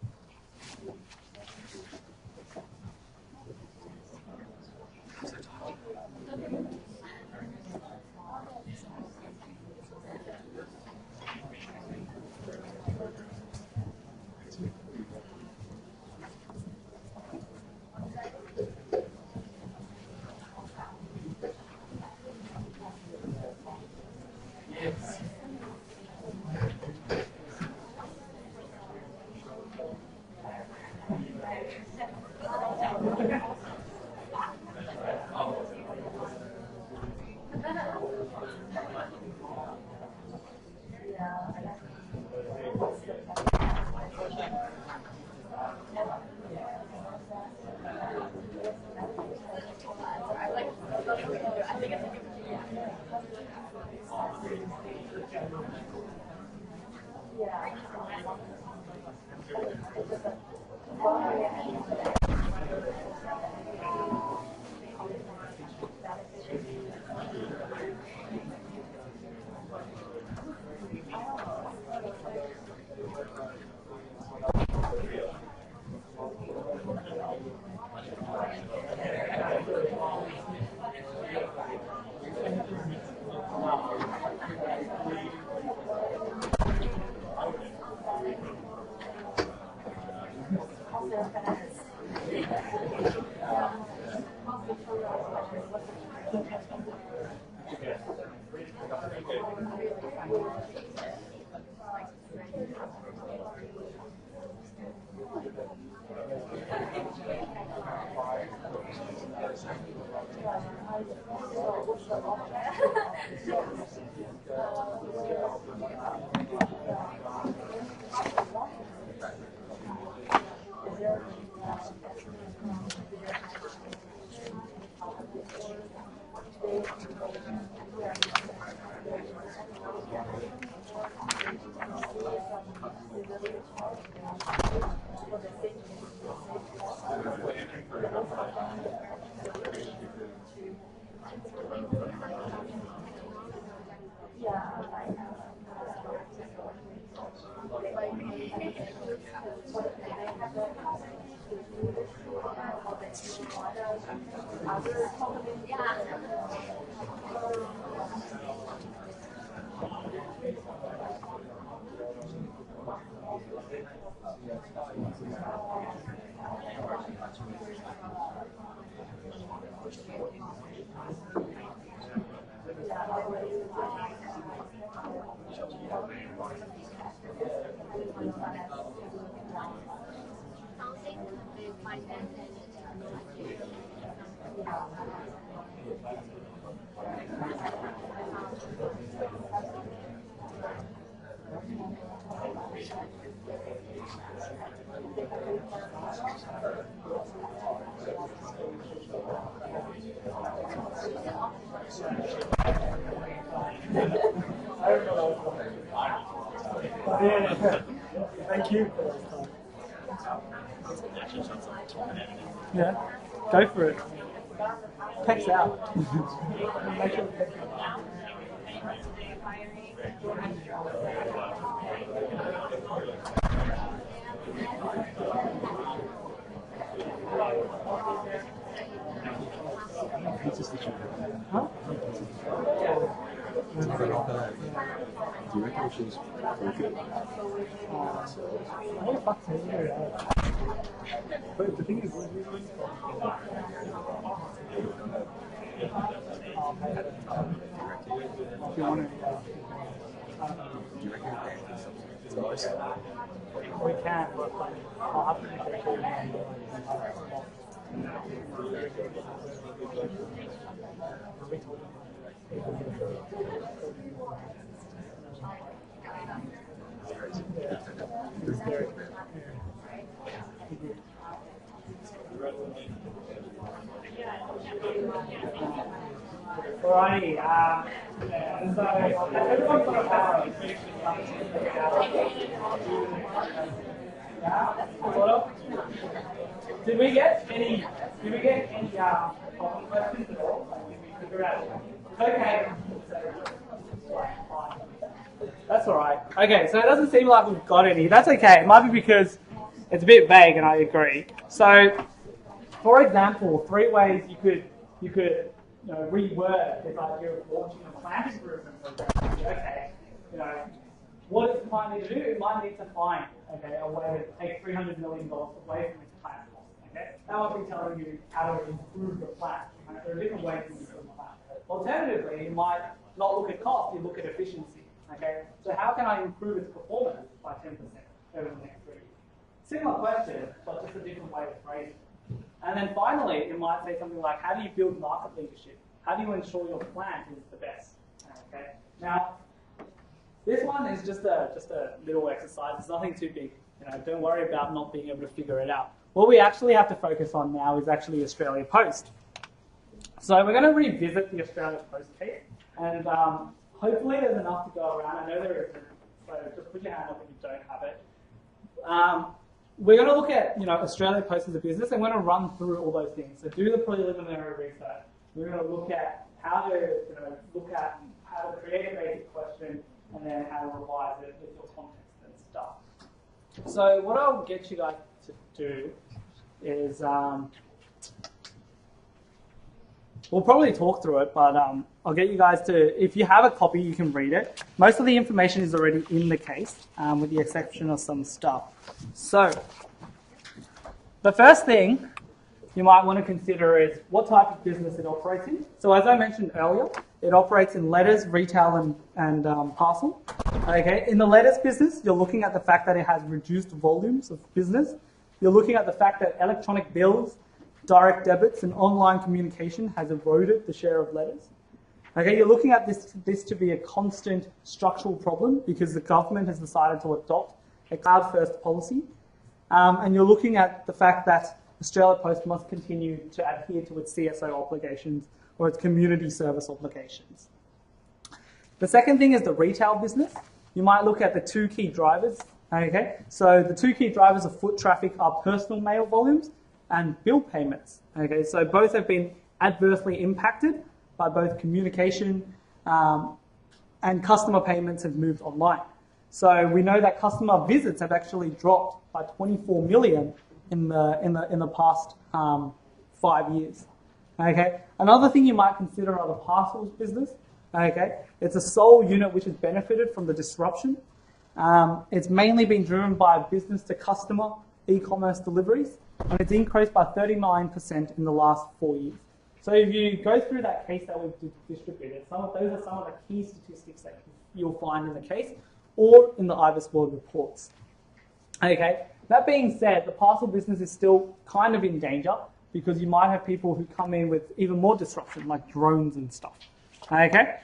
Yeah. Thank you. Yeah, go for it. Text out. Make sure it texts out. Huh? Do you reckon she's pretty good? What the fuck's here? But the thing is, we're usually if you want to, Do you reckon it's nice? we can, but like, I'll have to negotiate and Alrighty, so everyone's got a power. Did we get any questions at all? Like, did we figure out? Okay. That's alright. Okay, so it doesn't seem like we've got any. That's okay. It might be because it's a bit vague, and I agree. So, for example, 3 ways you could reword this idea of launching a plant improvement program. Okay, what does the client need to do? It might need to find a way to take $300 million away from its plant cost. Okay, that might be telling you how to improve the plant. Right? There are different ways to improve the plant. Alternatively, you might not look at cost; you look at efficiency. Okay, so how can I improve its performance by 10% over the next 3 years? Similar question, but just a different way to phrase it. And then finally, it might say something like, how do you build market leadership? How do you ensure your plant is the best? Okay. Now, this one is just a little exercise. It's nothing too big. Don't worry about not being able to figure it out. What we actually have to focus on now is actually Australia Post. So we're going to revisit the Australia Post case, and hopefully there's enough to go around. I know there isn't, so just put your hand up if you don't have it. We're going to look at Australia Post as a business, and we're going to run through all those things. So do the preliminary research. We're going to look at how to create a basic question, and then how to revise it with your context and stuff. So what I'll get you guys to do is we'll probably talk through it, but I'll get you guys to, if you have a copy, you can read it. Most of the information is already in the case, with the exception of some stuff. So, the first thing you might want to consider is what type of business it operates in. So as I mentioned earlier, it operates in letters, retail, and parcel. Okay, in the letters business, you're looking at the fact that it has reduced volumes of business. You're looking at the fact that electronic bills, direct debits, and online communication has eroded the share of letters. Okay, you're looking at this to be a constant structural problem because the government has decided to adopt a cloud-first policy. And you're looking at the fact that Australia Post must continue to adhere to its CSO obligations or its community service obligations. The second thing is the retail business. You might look at the 2 key drivers. Okay, so the 2 key drivers of foot traffic are personal mail volumes and bill payments. Okay, so both have been adversely impacted by both communication and customer payments have moved online. So we know that customer visits have actually dropped by 24 million in the past 5 years. Okay, another thing you might consider are the parcels business. Okay, it's a sole unit which has benefited from the disruption. It's mainly been driven by business to customer e-commerce deliveries, and it's increased by 39% in the last 4 years. So if you go through that case that we've distributed, those are some of the key statistics that you'll find in the case or in the IBIS World reports. Okay, that being said, the parcel business is still kind of in danger because you might have people who come in with even more disruption, like drones and stuff. Okay.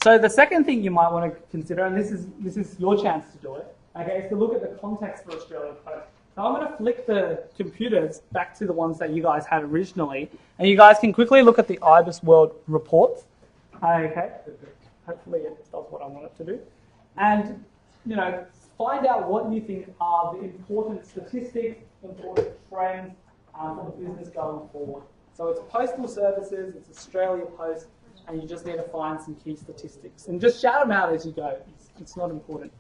So the second thing you might want to consider, and this is your chance to do it, okay, is to look at the context for Australia Post. So I'm going to flick the computers back to the ones that you guys had originally, and you guys can quickly look at the IBIS World reports. Okay, hopefully it does what I want it to do. And find out what you think are the important statistics, important trends for the business going forward. So it's postal services, it's Australia Post, and you just need to find some key statistics. And just shout them out as you go. It's not important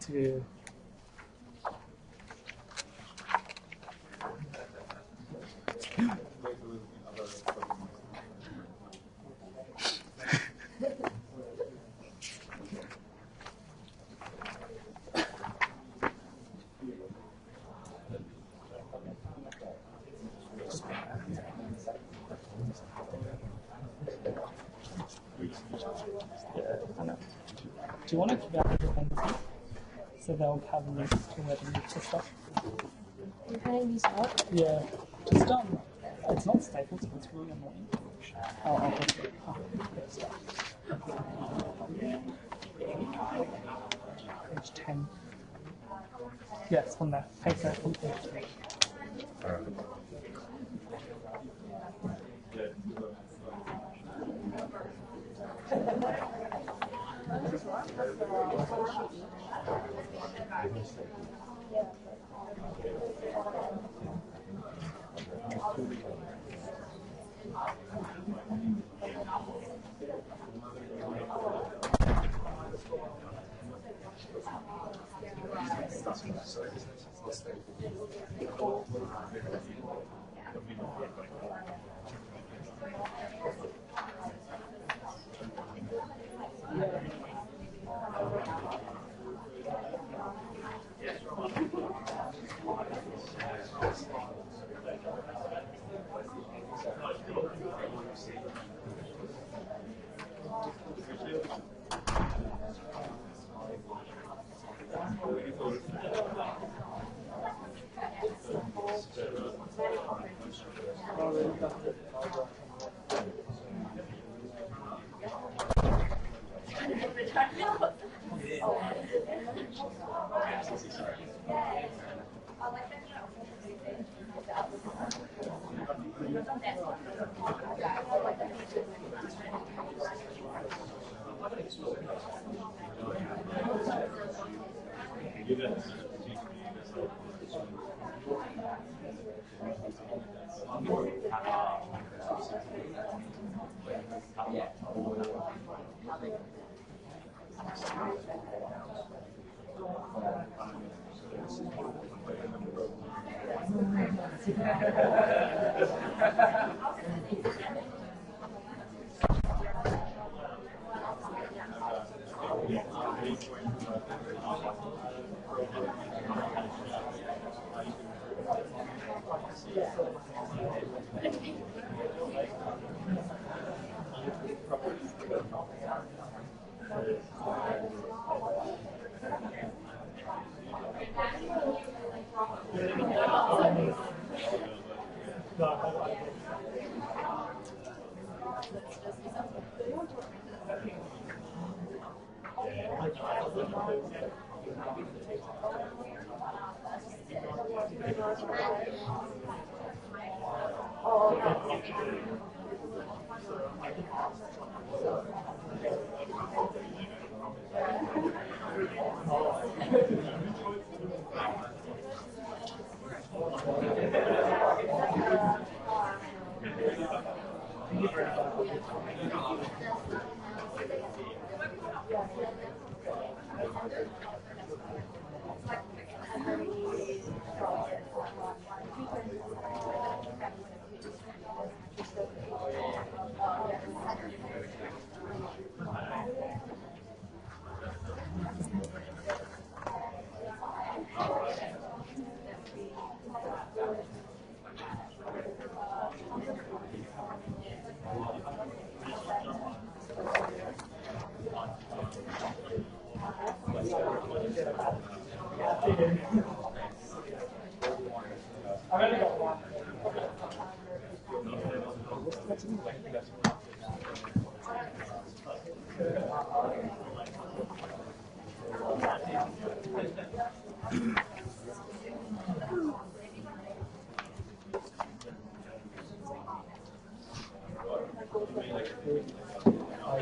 to... Do you want to keep out the dependencies so they'll have links to where to look for stuff? You're handing these out? Yeah. Just it's not stapled, so it's really annoying. I'll put it. Page 10. Yes, from there. Page 3.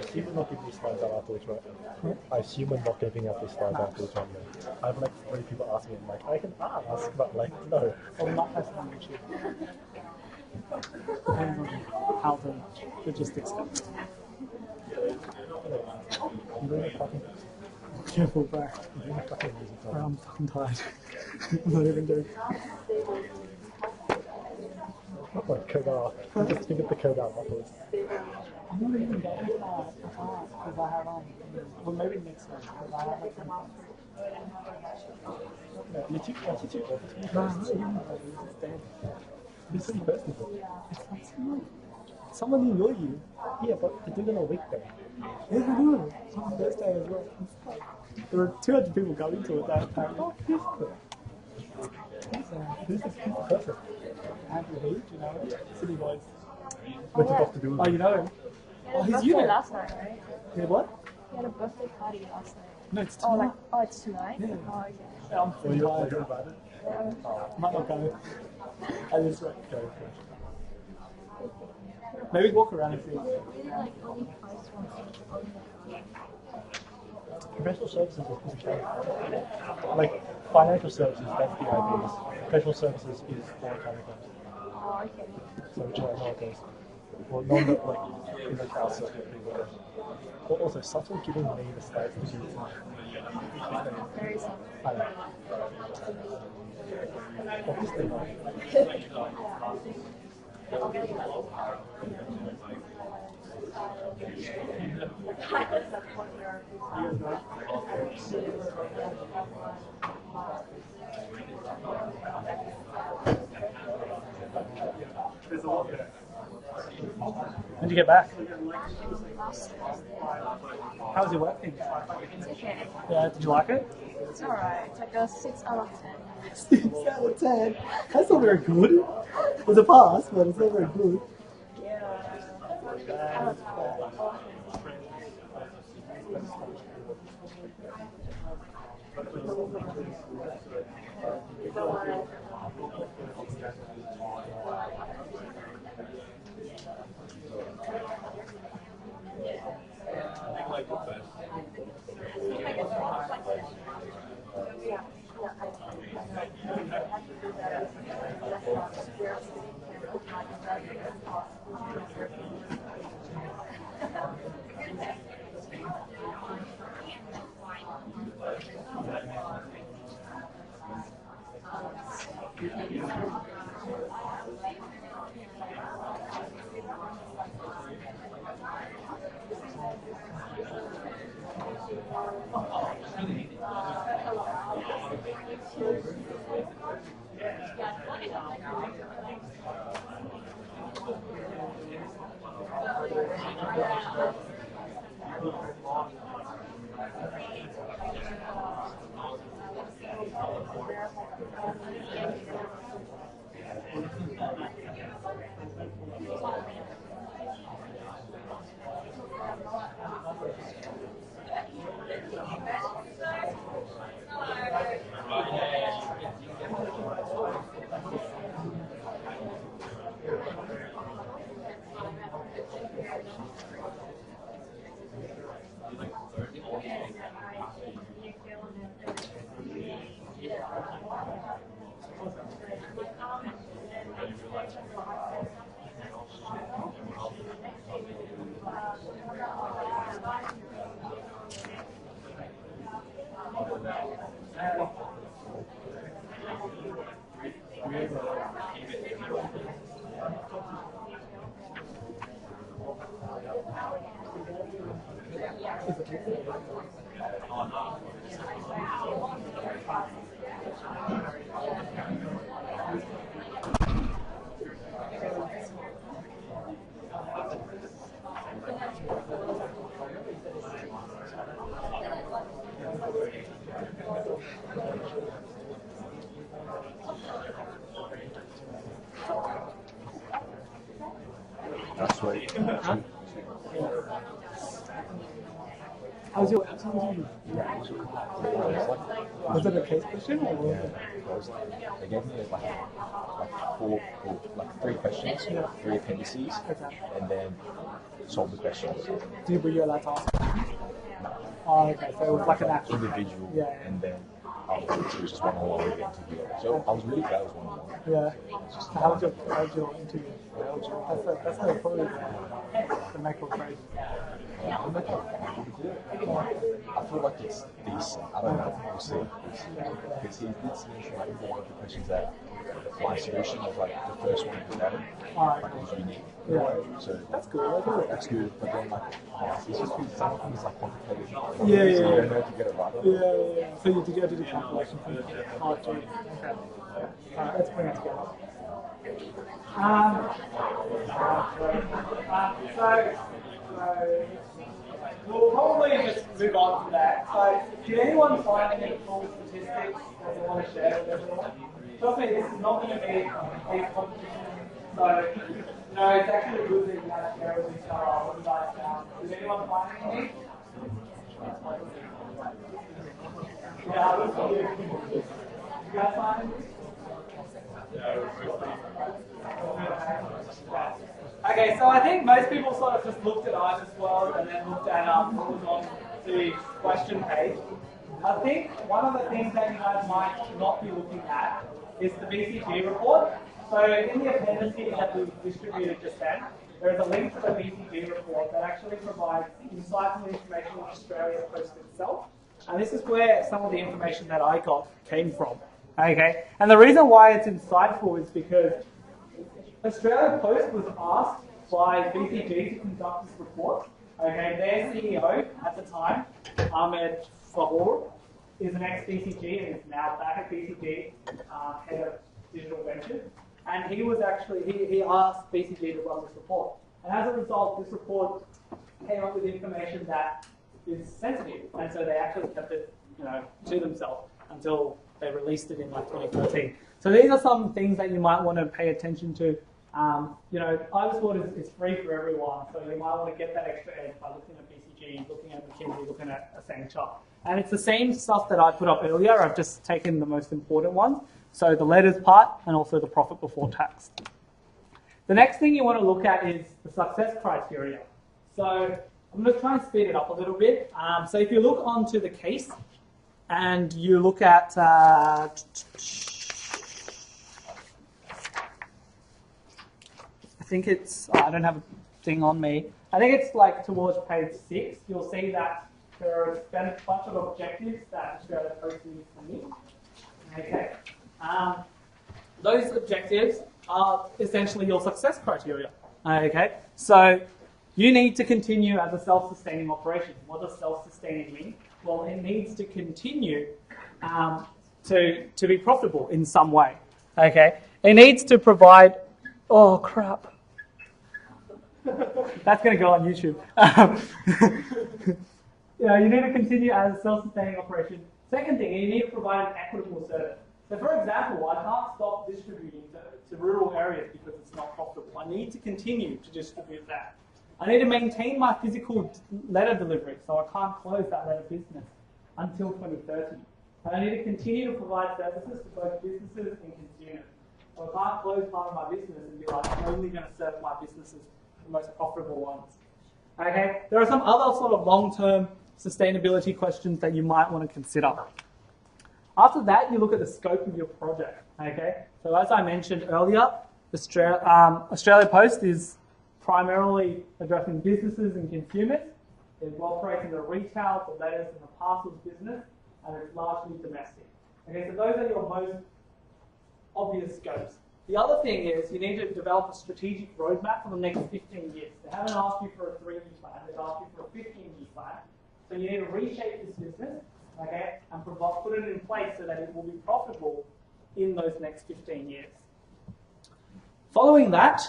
assume we're not giving these slides out afterwards, right? I assume we're not giving out these slides afterwards, right? I have like 3 people asking me, like, I can ask, but like, no. I'm not posting on YouTube. Depends on how the logistics go. I'm doing a fucking, Careful, bro. I'm doing a fucking music Bro, time. I'm fucking tired. I'm not even doing. Not like code out. Just give it the code out afterwards. I'm not even getting that. I can't because I have well, maybe next week because I have like. You're too old. No, I'm not even. It's dead. Who's the person? It's like someone in your year. Yeah, but they're doing it on a weekday. Yeah, I know. It's on Thursday as well. There were 200 people going to it that time. Oh, who's the person? Andrew Heath, you know, City Boys. What's it got to do with Oh, it? you know him? He Oh, had a he's birthday you then. last night, right? Yeah, what? He had a birthday party last night. No, it's Oh, tonight. it's tonight? Yeah. Oh, okay. Yeah, I'm Oh, pretty you're tired. about it? Might not go. I just right. Go. Maybe walk around and see. Really like only price one. Professional services is okay. Like, financial services, that's the IBs. Professional services is all accounting firms. Oh, okay. So which I know it goes. Well, not that, like, in the cloud circuit pretty well. But also, subtle giving me the slides to do it. Very simple. I know. Obviously not. When'd you get back? Last How was your work thing? It's okay. Yeah, did you like it? It's alright. It's like a 6 out of 10. 6 out of 10. That's not very good. It's a pass, but it's not very good. That's right. How's your interview? Was it a case question or? They gave me three questions, three appendices, and then solve the questions. Were you allowed to ask? Oh, okay. So it was like an actual Individual, Yeah. and then afterwards it was just one-on-one with the interviewer. So I was really glad it was one-on-one. Yeah. So how was your interview? That's probably the make or break. I feel like it's decent. I don't know. We'll see. Because he did mention like one of the questions that my solution was like the first one was that like it was unique. Yeah. So That's good. that's good. But then like it's just some things like complicated. Yeah. So you don't know if you get it right. Yeah. So you did do the calculation for oh, gee. Okay. Alright, let's bring it together. So we'll probably just move on from that. So, did anyone find any cool statistics that they want to share with everyone? Trust me, this is not going to be a competition. So, it's actually good that you guys share with each other what you guys found. Did anyone find anything? Yeah, you guys find anything? Okay, so I think most people sort of just looked at Isis World and then looked at what was on the question page. I think one of the things that you guys might not be looking at is the BCG report. So in the appendices that we distributed just then, there is a link to the BCG report that actually provides insightful information on Australia Post itself. And this is where some of the information that I got came from. Okay, and the reason why it's insightful is because Australia Post was asked by BCG to conduct this report. Okay, their CEO at the time, Ahmed Fahor, is an ex-BCG and is now back at BCG, head of digital ventures. And he was actually, he asked BCG to run this report. And as a result, this report came up with information that is sensitive. And so they actually kept it, to themselves until they released it in like 2014. So these are some things that you might want to pay attention to. IBISWorld is free for everyone, so you might want to get that extra edge by looking at BCG, looking at McKinsey, looking at Accenture. And it's the same stuff that I put up earlier. I've just taken the most important ones. So the letters part and also the profit before tax. The next thing you want to look at is the success criteria. So I'm going to try and speed it up a little bit. So if you look onto the case and you look at I think it's, I don't have a thing on me. I think it's like towards page 6. You'll see that there are a bunch of objectives that Australia Post needs to meet. Okay. Those objectives are essentially your success criteria. Okay. So you need to continue as a self-sustaining operation. What does self-sustaining mean? Well, it needs to continue to be profitable in some way. Okay. It needs to provide. Oh crap. That's going to go on YouTube. You need to continue as a self-sustaining operation. Second thing, you need to provide an equitable service. So for example, I can't stop distributing to rural areas because it's not profitable. I need to continue to distribute that. I need to maintain my physical letter delivery, so I can't close that letter business until 2030. And I need to continue to provide services to both businesses and consumers. So I can't close part of my business and be like, I'm only going to serve my businesses, the most profitable ones. Okay, there are some other sort of long-term sustainability questions that you might want to consider. After that, you look at the scope of your project. Okay, so as I mentioned earlier, Australia Post is primarily addressing businesses and consumers. It operates in the retail, the letters, and the parcels business, and it's largely domestic. Okay, so those are your most obvious scopes. The other thing is you need to develop a strategic roadmap for the next 15 years. They haven't asked you for a 3-year plan, they've asked you for a 15-year plan. So you need to reshape this business, okay, and put it in place so that it will be profitable in those next 15 years. Following that,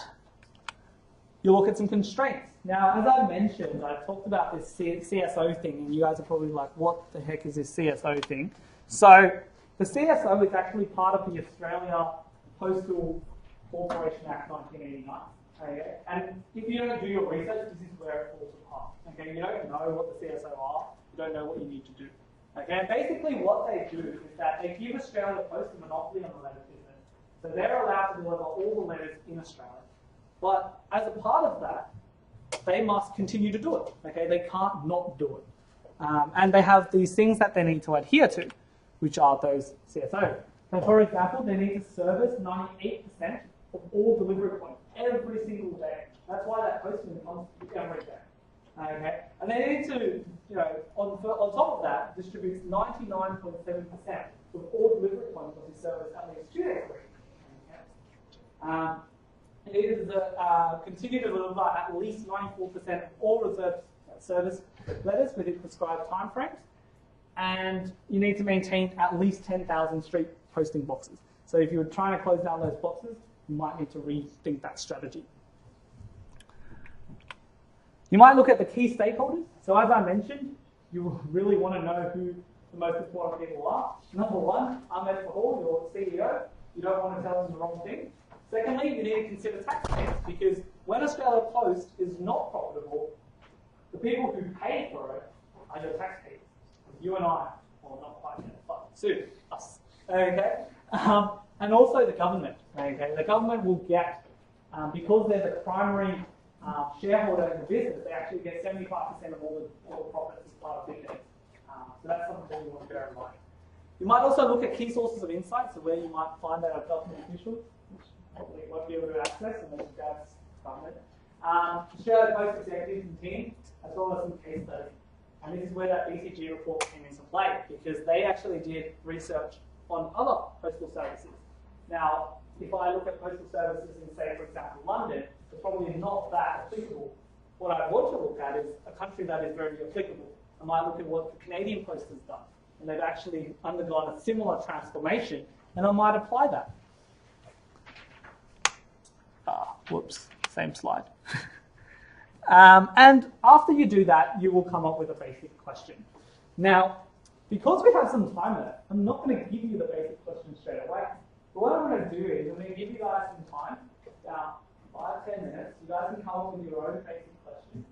you look at some constraints. Now, as I mentioned, I talked about this CSO thing, and you guys are probably like, what the heck is this CSO thing? So the CSO is actually part of the Australia Postal Corporation Act 1989. Okay? And if you don't do your research, this is where it falls apart. Okay? You don't know what the CSO are. you don't know what you need to do. Okay, and basically what they do is that they give Australia Post a monopoly on the letter business. So they're allowed to deliver all the letters in Australia. But as a part of that, they must continue to do it. Okay, they can't not do it. And they have these things that they need to adhere to, which are those CSOs. So for example, they need to service 98% of all delivery points every single day. That's why that postman comes every day. Okay, and they need to, on top of that, distributes 99.7% of all delivery points of the service at least 2 days a week. Okay. It is continue to deliver at least 94% of all reserved service letters within prescribed timeframes, and you need to maintain at least 10,000 street posting boxes. So if you're trying to close down those boxes, you might need to rethink that strategy. You might look at the key stakeholders. So as I mentioned, you really want to know who the most important people are. Number one, Ahmed Fahul, your CEO. You don't want to tell them the wrong thing. Secondly, you need to consider taxpayers, because when Australia Post is not profitable, the people who pay for it are your taxpayers. You and I, well, not quite yet, but soon, us. Okay? And also the government. Okay? The government will get, because they're the primary shareholder in the business, they actually get 75% of all the profits as part of dividends. So that's something that you want to bear in mind. You might also look at key sources of insight, so where you might find that a government official, which probably won't be able to access unless you guys fund it. Australia Post executives and team, as well as some case studies. And this is where that BCG report came into play, because they actually did research on other postal services. Now, if I look at postal services in, say, for example, London, it's probably not that applicable. What I want to look at is a country that is very applicable. I might look at what the Canadian Post has done, and they've actually undergone a similar transformation, and I might apply that. Whoops, same slide. And after you do that, you will come up with a basic question. Now, because we have some time left, I'm not going to give you the basic question straight away. But what I'm going to do is I'm going to give you guys some time, about 5-10 minutes. You guys can come up with your own basic question.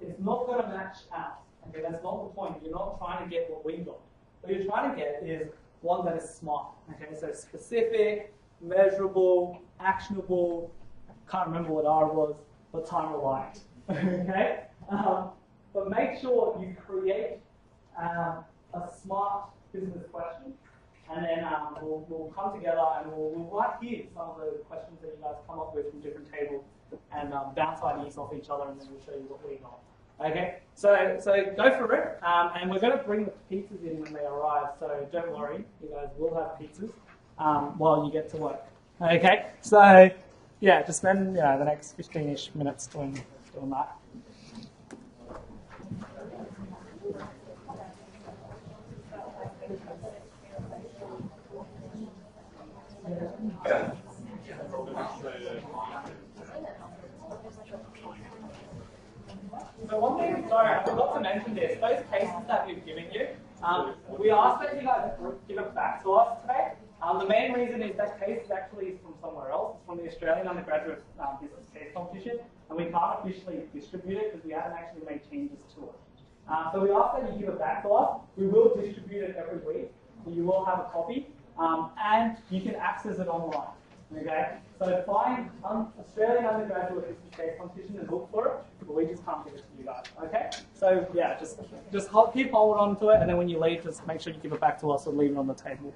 It's not going to match ours. Okay, that's not the point. You're not trying to get what we got. What you're trying to get is one that is smart. Okay, so specific, measurable, actionable. Can't remember what R was, but time reliant. Okay, but make sure you create a smart business question, and then we'll come together and we'll write here some of the questions that you guys come up with from different tables, and bounce ideas off each other, and then we'll show you what we got. Okay, so go for it, and we're going to bring the pizzas in when they arrive, so don't worry, you guys will have pizzas while you get to work. Okay, so yeah, just spend the next 15-ish minutes doing that. So one thing, sorry, I forgot to mention this. Those cases that we've given you, we asked that you guys give it back to us today. The main reason is that case actually is from somewhere else. It's from the Australian Undergraduate Business Case Competition, and we can't officially distribute it because we haven't actually made changes to it. So we ask that you give it back to us. We will distribute it every week, so you will have a copy, and you can access it online. Okay, so find Australian Undergraduate Business Case Competition and look for it, but we just can't give it to you guys. Okay, so yeah, just keep holding on to it, and then when you leave, just make sure you give it back to us or leave it on the table.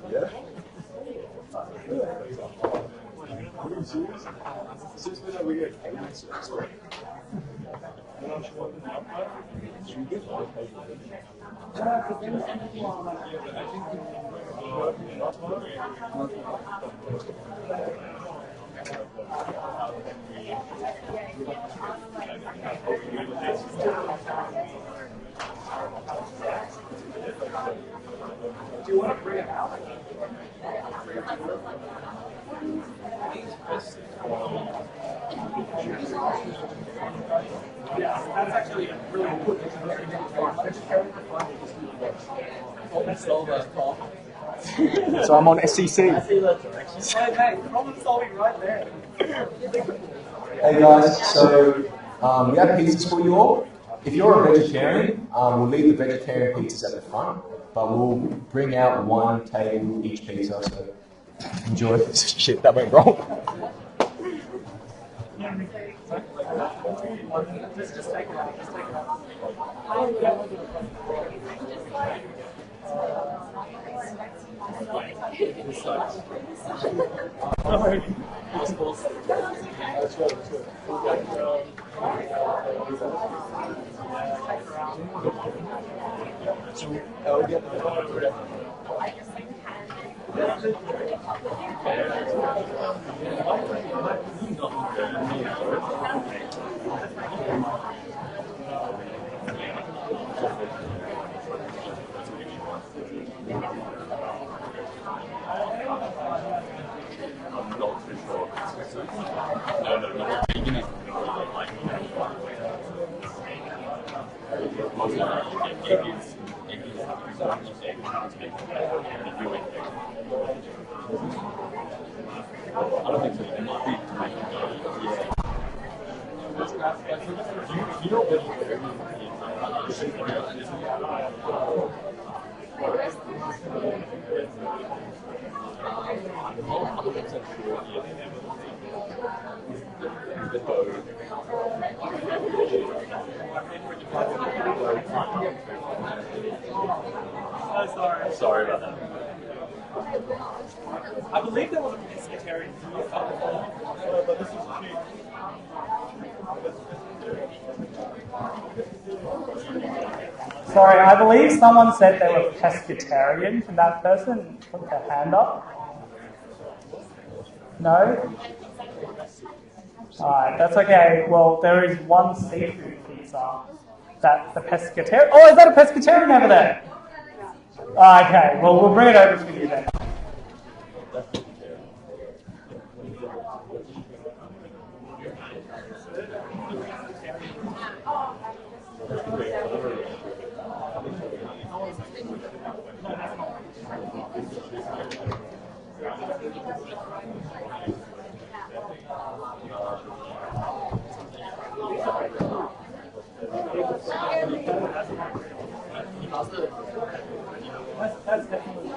Yeah. Since when are we here? Do you want to bring it out? Yeah, that's actually really good. So I'm on SCC. Wait, mate, problem solving right there. Hey guys, so we have pizzas for you all. If you're a vegetarian, we'll leave the vegetarian pizzas at the front, but we'll bring out one table each pizza. So enjoy. Shit, that went wrong. Just take it out. Just take it out. So sorry. Sorry about that. I believe there was a pescatarian here, but this is cheap. Sorry, I believe someone said they were pescatarian. Can that person put their hand up? No? Alright, that's okay. Well, there is one seafood pizza that the pescatarian... Oh, is that a pescatarian over there? Okay, well, we'll bring it over to you then. That's definitely...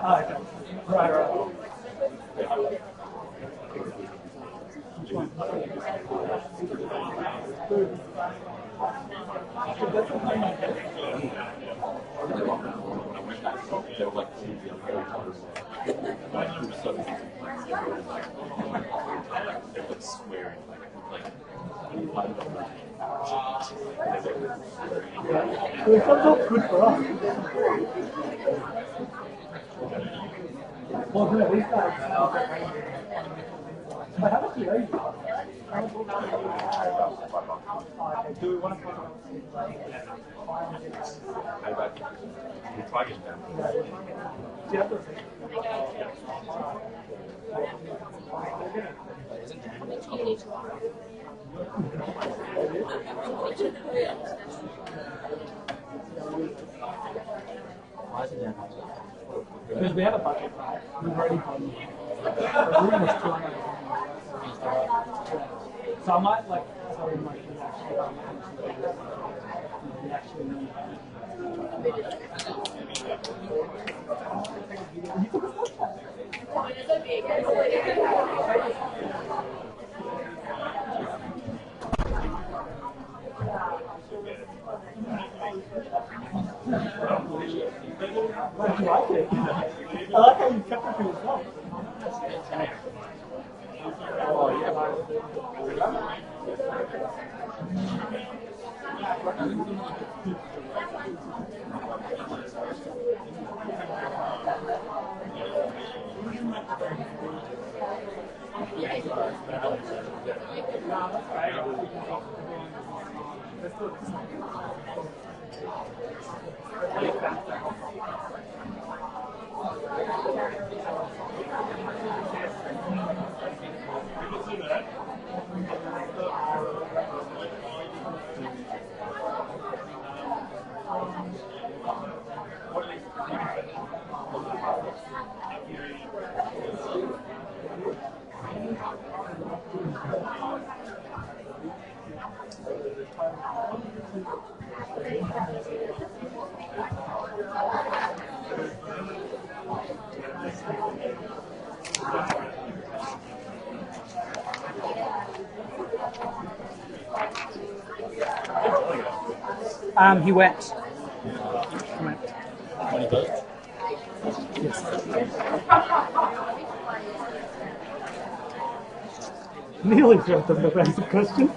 Oh, okay. Right. It comes up good for us. Well, no, these guys. But how much do they use? Do we want to put because we have a budget, right? We've already done the room was 200. So I might like tell him like he's actually need you took a Why do you like it? I like how you kept it to yourself. Oh, yeah. He went. Yes. Nearly dreamt of the basic question.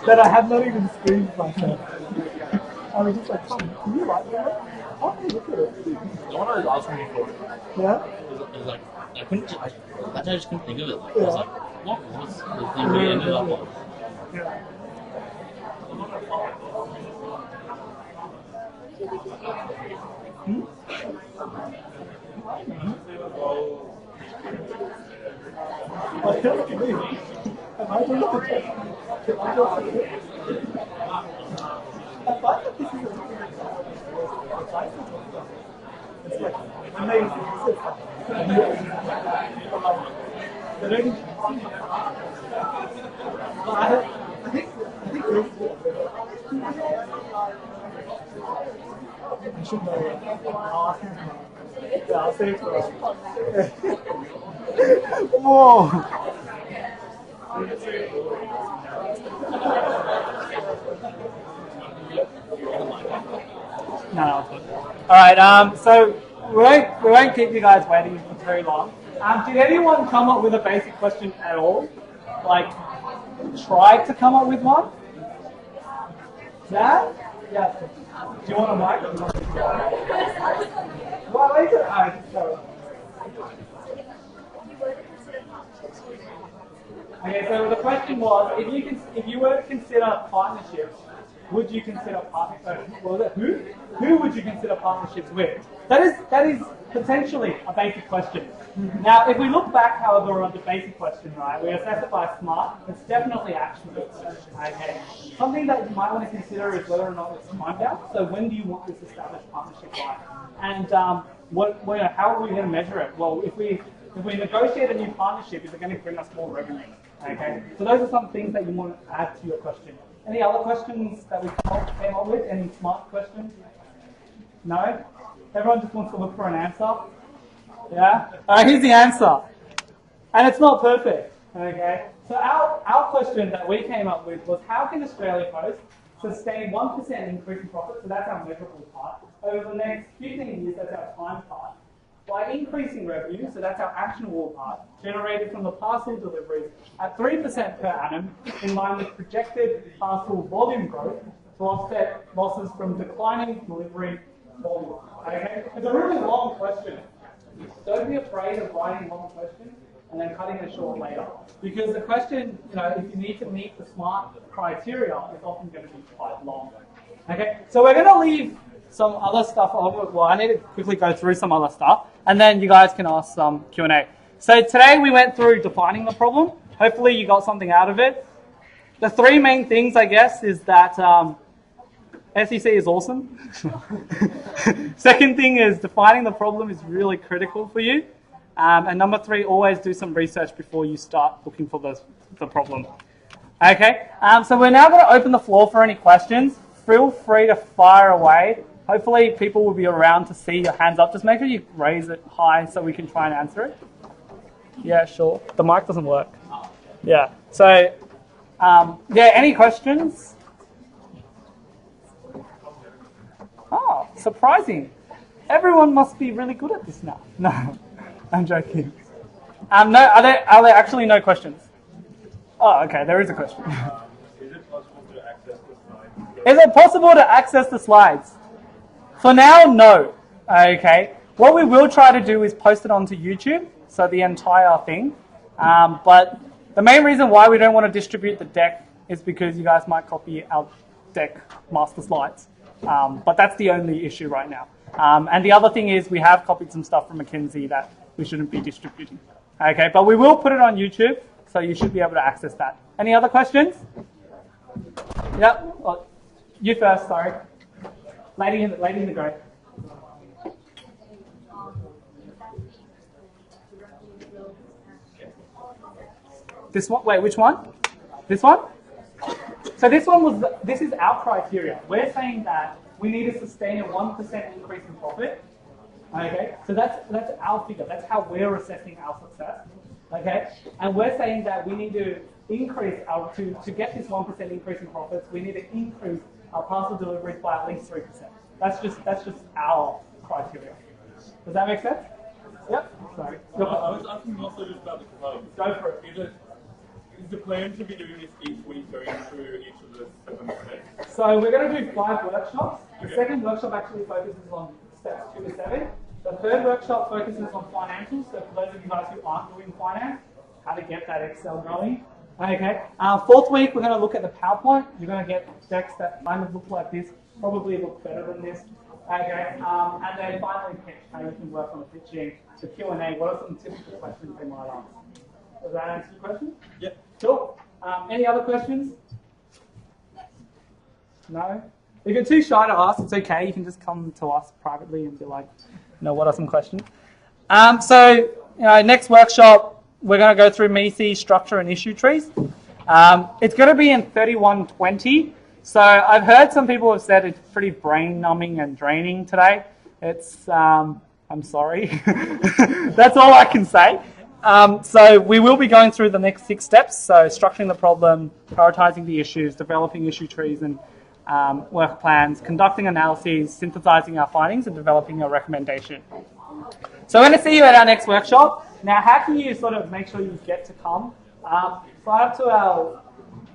That I have not even screened myself. I was just like, Tom, can you write that? Oh, look at it. The one I was asking you for, Yeah? it was like, I couldn't, I just couldn't think of it. Like, I was like, what was the thing we ended up on? Yeah. Well, tell it to me. Am I doing the test? Can I do it? I find that this is a it's like amazing. They don't even I think I should know. I'll ask him tomorrow. Yeah, I'll say it tomorrow. Whoa! No. Alright, so we won't keep you guys waiting for very long. Did anyone come up with a basic question at all? Like, try to come up with one? Yeah? Yeah. Do you want a mic? Or do you want to well, later. Okay, so the question was, if you were to consider partnerships, would you consider partnerships? Who would you consider partnerships with? That is potentially a basic question. Now, if we look back, however, on the basic question, right, we assess it by SMART. It's definitely actionable. Okay. Something that you might want to consider is whether or not it's time bound. So when do you want this established partnership by? And how are we going to measure it? Well, if we negotiate a new partnership, is it going to bring us more revenue? Okay. So those are some things that you want to add to your question. Any other questions that we came up with? Any SMART questions? No? Everyone just wants to look for an answer? Yeah? Alright, here's the answer. And it's not perfect. Okay? So our question that we came up with was, how can Australia Post sustain 1% increase in profit, so that's our measurable part, over the next 15 years, that's our time part, by increasing revenue, so that's our actionable part, generated from the parcel deliveries at 3% per annum, in line with projected parcel volume growth, to offset losses from declining delivery volume. Okay? It's a really long question. Don't be afraid of writing a long question and then cutting it short later. Because the question, if you need to meet the SMART criteria, is often going to be quite long. Okay? So we're going to leave some other stuff over. Well, I need to quickly go through some other stuff, and then you guys can ask some Q&A. So today we went through defining the problem. Hopefully you got something out of it. The three main things, I guess, is that SCC is awesome. Second thing is defining the problem is really critical for you. And number three, always do some research before you start looking for the problem. Okay, so we're now going to open the floor for any questions. Feel free to fire away. Hopefully people will be around to see your hands up. Just make sure you raise it high so we can try and answer it. Yeah, sure. The mic doesn't work. Yeah, so, any questions? Oh, surprising. Everyone must be really good at this now. No, I'm joking. No, are there actually no questions? Oh, okay, there is a question. Is it possible to access the slides? Is it possible to access the slides? For now, no. Okay. What we will try to do is post it onto YouTube, so the entire thing. But the main reason why we don't want to distribute the deck is because you guys might copy our deck master slides. But that's the only issue right now. And the other thing is we have copied some stuff from McKinsey that we shouldn't be distributing. Okay, but we will put it on YouTube, so you should be able to access that. Any other questions? Yep. Oh, you first, sorry. Lady in the grey. This one? Wait, which one? This one? So this is our criteria. We're saying that we need to sustain a 1% increase in profit. Okay, so that's our figure. That's how we're assessing our success. Okay, and we're saying that we need to increase to get this 1% increase in profits. We need to increase our parcel deliveries by at least 3%. That's just our criteria. Does that make sense? Yep. Sorry. I was asking also just about the club. Go for it. Is the plan to be doing this each week, going through each of the 7 steps? So we're going to do 5 workshops. The second workshop actually focuses on steps 2 to 7. The third workshop focuses on financials. So for those of you guys who aren't doing finance, how to get that Excel going. Okay. Fourth week, we're going to look at the PowerPoint. You're going to get decks that kind of look like this, probably look better than this. Okay. And then finally, pitch, how you can work on the pitching, the Q&A. What are some typical questions they might ask? Does that answer your question? Yep. Cool. Any other questions? No? If you're too shy to ask, it's okay. You can just come to us privately and be like, what are some questions? Next workshop, we're going to go through MECE, structure and issue trees. It's going to be in 3120. So I've heard some people have said it's pretty brain numbing and draining today. It's, I'm sorry. That's all I can say. So we will be going through the next 6 steps. So structuring the problem, prioritizing the issues, developing issue trees and work plans, conducting analyses, synthesizing our findings and developing a recommendation. So we're going to see you at our next workshop. Now, how can you sort of make sure you get to come? Sign up to our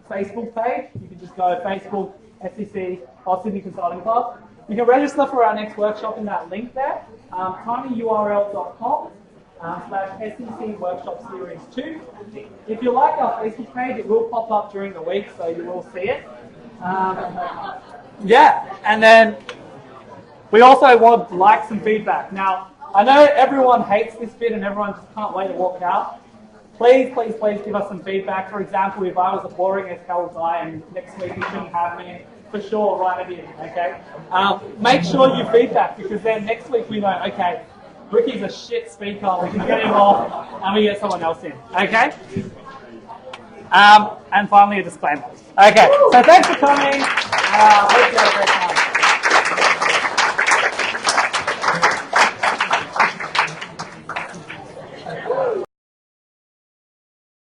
Facebook page. You can just go to Facebook, SCC or Sydney Consulting Club. You can register for our next workshop in that link there, tinyurl.com/SCC Workshop Series 2. If you like our Facebook page, it will pop up during the week, so you will see it. Yeah, and then we also want likes and feedback. Now, I know everyone hates this bit and everyone just can't wait to walk out. Please, please, please give us some feedback. For example, if I was a boring as hell guy and next week you shouldn't have me, for sure, write it in, okay? Make sure you feedback, because then next week we know, okay, Ricky's a shit speaker, we can get him off and we get someone else in, okay? And finally, a disclaimer. Okay, so thanks for coming. Hope you had a great time.